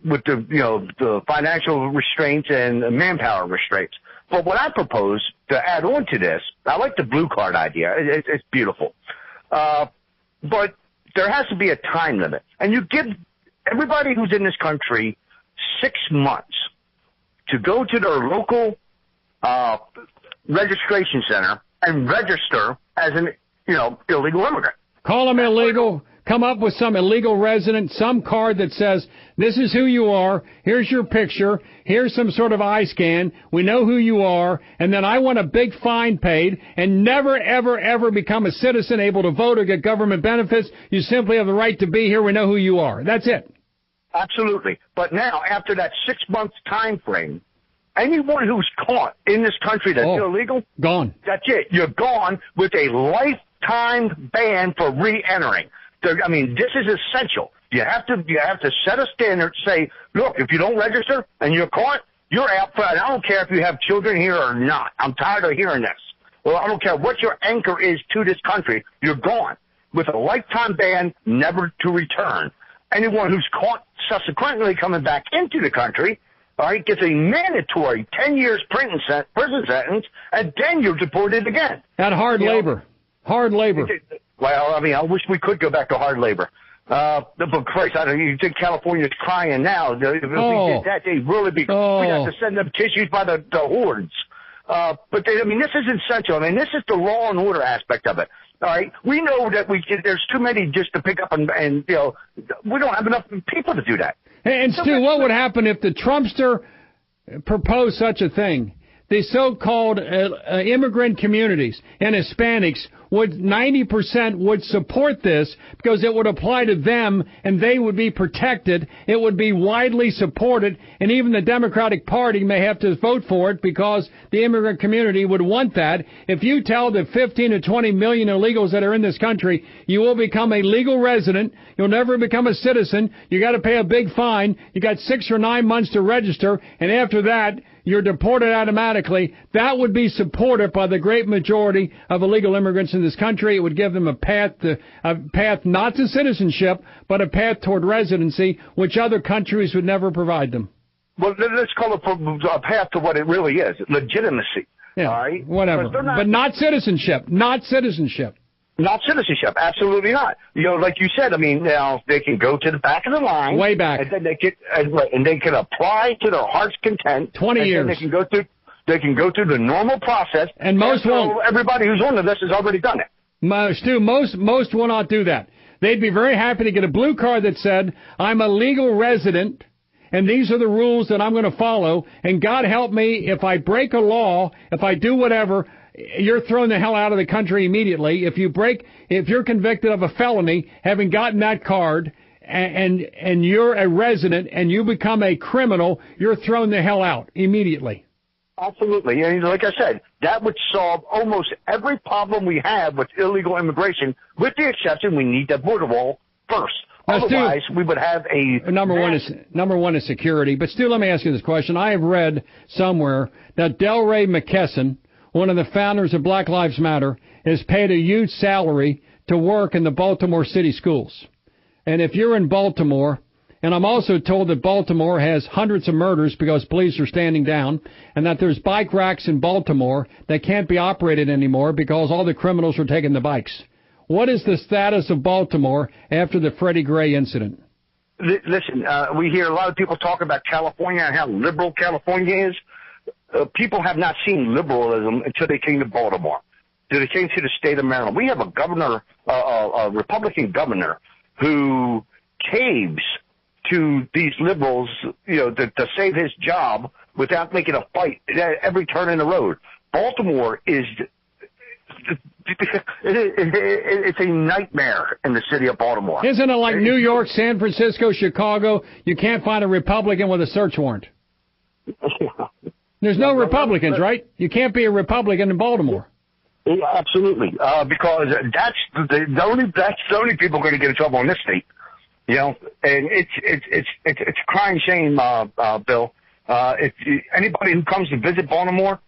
with the financial restraints and manpower restraints. But what I propose to add on to this, I like the blue card idea. It's beautiful. But there has to be a time limit. And you give everybody who's in this country 6 months to go to their local registration center and register as an illegal immigrant. Call them illegal. Come up with some illegal resident, some card that says, this is who you are, here's your picture, here's some sort of eye scan, we know who you are, and then I want a big fine paid, and never, ever, ever become a citizen able to vote or get government benefits. You simply have the right to be here. We know who you are. That's it. Absolutely. But now, after that 6 month time frame, anyone who's caught in this country that's illegal, gone. That's it. You're gone with a lifetime ban for re-entering. I mean, this is essential. You have to set a standard. Say, look, if you don't register and you're caught, you're out. I don't care if you have children here or not. I'm tired of hearing this. Well, I don't care what your anchor is to this country. You're gone with a lifetime ban, never to return. Anyone who's caught subsequently coming back into the country, all right, gets a mandatory 10 years prison sentence, and then you're deported again. At hard labor. Hard labor. Well, I mean, I wish we could go back to hard labor. But Christ, you think California's crying now. If we did that, they'd really be, we'd have to send them tissues by the hordes. But this is essential. I mean, this is the law and order aspect of it. All right, we know that there's too many just to pick up, and we don't have enough people to do that. And Stu, what would happen if the Trumpster proposed such a thing? The so-called immigrant communities and Hispanics 90% would support this because it would apply to them and they would be protected. It would be widely supported, and even the Democratic Party may have to vote for it because the immigrant community would want that. If you tell the 15 to 20 million illegals that are in this country, you will become a legal resident, you'll never become a citizen, you got to pay a big fine, you got 6 or 9 months to register, and after that, you're deported automatically. That would be supported by the great majority of illegal immigrants in this country. It would give them a path not to citizenship, but a path toward residency, which other countries would never provide them. Well, let's call it a path to what it really is, legitimacy. Yeah, all right? Whatever. But not citizenship. Not citizenship. Not citizenship, absolutely not. Like you said, I mean, now they can go to the back of the line, way back, and then they can apply to their heart's content. 20 years. They can go through the normal process. And most won't. Everybody who's on the list has already done it. Stu, most will not do that. They'd be very happy to get a blue card that said, "I'm a legal resident, and these are the rules that I'm going to follow. And God help me if I break a law, if I do whatever." You're thrown the hell out of the country immediately. If you're convicted of a felony, having gotten that card, and you're a resident and you become a criminal, you're thrown the hell out immediately. Absolutely. And like I said, that would solve almost every problem we have with illegal immigration, with the exception we need that border wall first. Otherwise, we would have a... Number one is security. But Stu, let me ask you this question. I have read somewhere that Delray McKesson, one of the founders of Black Lives Matter, is paid a huge salary to work in the Baltimore City schools. And if you're in Baltimore, and I'm also told that Baltimore has hundreds of murders because police are standing down, and that there's bike racks in Baltimore that can't be operated anymore because all the criminals are taking the bikes. What is the status of Baltimore after the Freddie Gray incident? Listen, we hear a lot of people talk about California and how liberal California is. People have not seen liberalism until they came to Baltimore. do they change to the state of Maryland? We have a governor, a Republican governor, who caves to these liberals, to save his job without making a fight at every turn in the road. Baltimore is it's a nightmare in the city of Baltimore. Isn't it like New York, San Francisco, Chicago? You can't find a Republican with a search warrant. There's no Republicans, right? You can't be a Republican in Baltimore. Yeah, absolutely, because that's the only people going to get in trouble in this state. And it's a crying shame, Bill. If anybody who comes to visit Baltimore,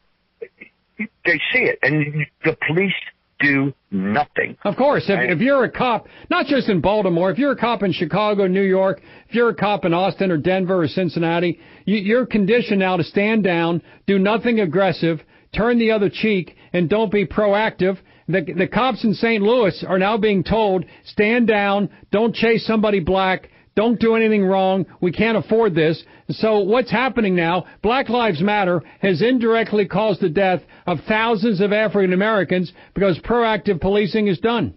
they see it, and the police do nothing. Of course, if you're a cop, not just in Baltimore, if you're a cop in Chicago, New York, if you're a cop in Austin or Denver or Cincinnati, you're conditioned now to stand down, do nothing aggressive, turn the other cheek, and don't be proactive. The cops in St. Louis are now being told, stand down, don't chase somebody black, don't do anything wrong, we can't afford this. So what's happening now, Black Lives Matter has indirectly caused the death of thousands of African Americans because proactive policing is done.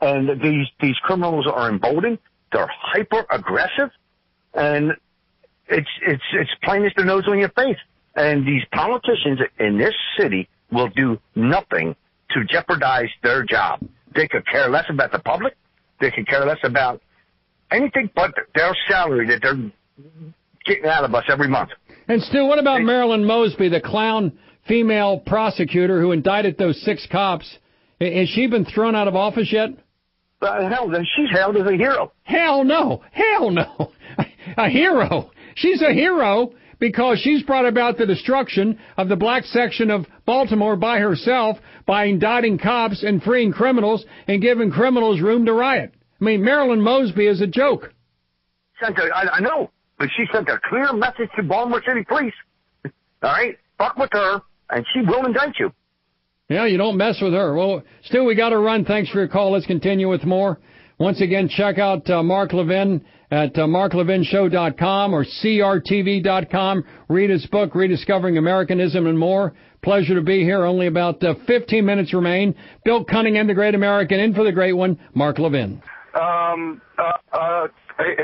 And these criminals are emboldened, they're hyper aggressive, and it's plain as the nose on your face. And these politicians in this city will do nothing to jeopardize their job. They could care less about the public. They could care less about anything but their salary that they're getting out of us every month. And Stu, what about Marilyn Mosby, the clown female prosecutor who indicted those 6 cops? Has she been thrown out of office yet? Hell, she's hailed as a hero. Hell no. Hell no. A hero. She's a hero because she's brought about the destruction of the black section of Baltimore by herself by indicting cops and freeing criminals and giving criminals room to riot. I mean, Marilyn Mosby is a joke. I know, but she sent a clear message to Baltimore City Police. All right? Fuck with her, and she will indict you. Yeah, you don't mess with her. Well, Stu, we got to run. Thanks for your call. Let's continue with more. Once again, check out Mark Levin at marklevinshow.com or crtv.com. Read his book, Rediscovering Americanism and more. Pleasure to be here. Only about 15 minutes remain. Bill Cunningham, the great American, in for the great one, Mark Levin. A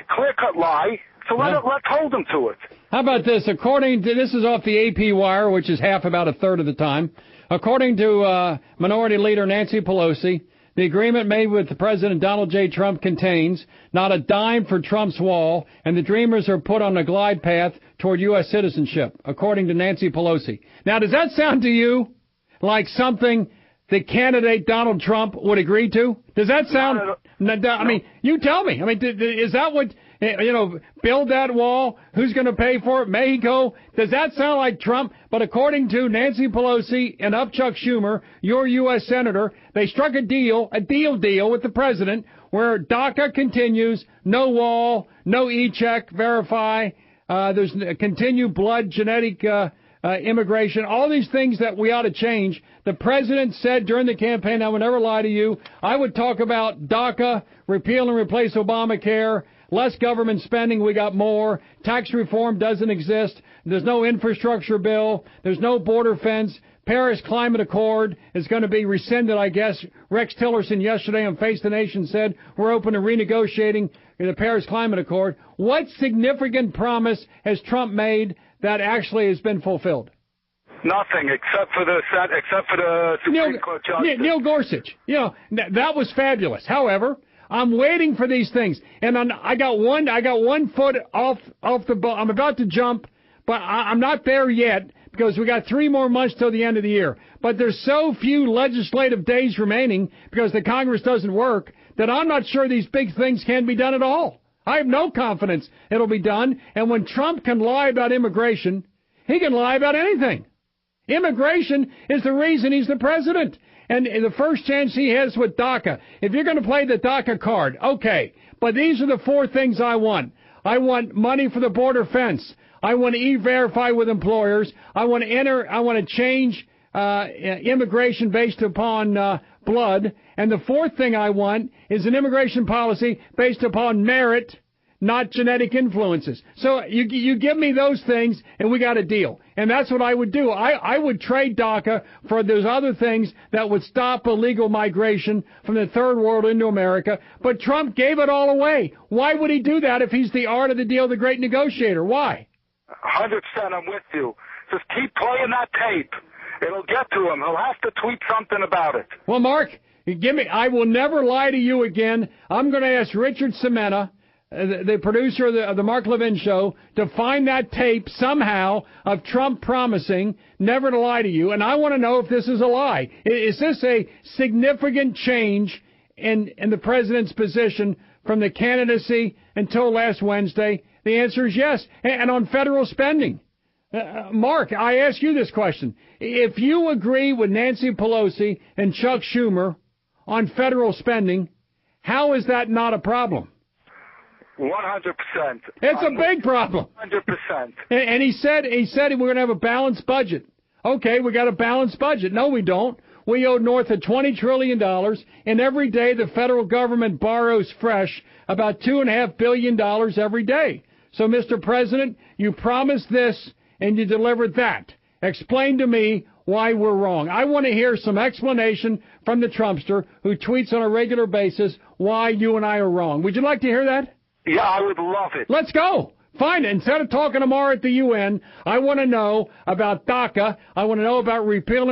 clear-cut lie, so let's hold them to it. How about this? This is off the AP wire, which is about a third of the time. According to Minority Leader Nancy Pelosi, the agreement made with President Donald J. Trump contains not a dime for Trump's wall, and the Dreamers are put on a glide path toward U.S. citizenship, according to Nancy Pelosi. Now, does that sound to you like something the candidate Donald Trump would agree to? Does that sound... I mean, you tell me. I mean, is that what... build that wall. Who's going to pay for it? Mexico. Does that sound like Trump? But according to Nancy Pelosi and Chuck Schumer, your U.S. Senator, they struck a deal with the president where DACA continues, no wall, no e-check, verify, there's continued blood, genetic immigration, all these things that we ought to change. The president said during the campaign, I would never lie to you, I would talk about DACA, repeal and replace Obamacare, less government spending, we got more. Tax reform doesn't exist. There's no infrastructure bill. There's no border fence. Paris Climate Accord is going to be rescinded, I guess. Rex Tillerson yesterday on Face the Nation said we're open to renegotiating the Paris Climate Accord. What significant promise has Trump made that actually has been fulfilled? Nothing, except for the Supreme Court justice. Neil Gorsuch. That was fabulous. However, I'm waiting for these things, and I got one foot off the boat. I'm about to jump, but I'm not there yet because we got 3 more months till the end of the year. But there's so few legislative days remaining because the Congress doesn't work that I'm not sure these big things can be done at all. I have no confidence it'll be done. And when Trump can lie about immigration, he can lie about anything. Immigration is the reason he's the president. And the first chance he has with DACA, if you're going to play the DACA card, okay. But these are the 4 things I want. I want money for the border fence. I want to e-verify with employers. I want to change immigration based upon blood. And the 4th thing I want is an immigration policy based upon merit, not genetic influences. So you give me those things, and we got a deal. And that's what I would do. I would trade DACA for those other things that would stop illegal migration from the third world into America. But Trump gave it all away. Why would he do that if he's the art of the deal, the great negotiator? Why? 100%, I'm with you. Just keep playing that tape. It'll get to him. He'll have to tweet something about it. Well, Mark, I will never lie to you again. I'm going to ask Richard Semena, the producer of the Mark Levin Show, to find that tape somehow of Trump promising never to lie to you. And I want to know if this is a lie. Is this a significant change in the president's position from the candidacy until last Wednesday? The answer is yes. And on federal spending. Mark, I ask you this question. If you agree with Nancy Pelosi and Chuck Schumer on federal spending, how is that not a problem? 100%. It's a big problem. 100%. And he said we're going to have a balanced budget. Okay, we got a balanced budget. No, we don't. We owe north of $20 trillion, and every day the federal government borrows fresh about $2.5 billion every day. So, Mr. President, you promised this, and you delivered that. Explain to me why we're wrong. I want to hear some explanation from the Trumpster who tweets on a regular basis why you and I are wrong. Would you like to hear that? Yeah, I would love it. Let's go. Fine. Instead of talking tomorrow at the UN, I want to know about DACA. I want to know about repealing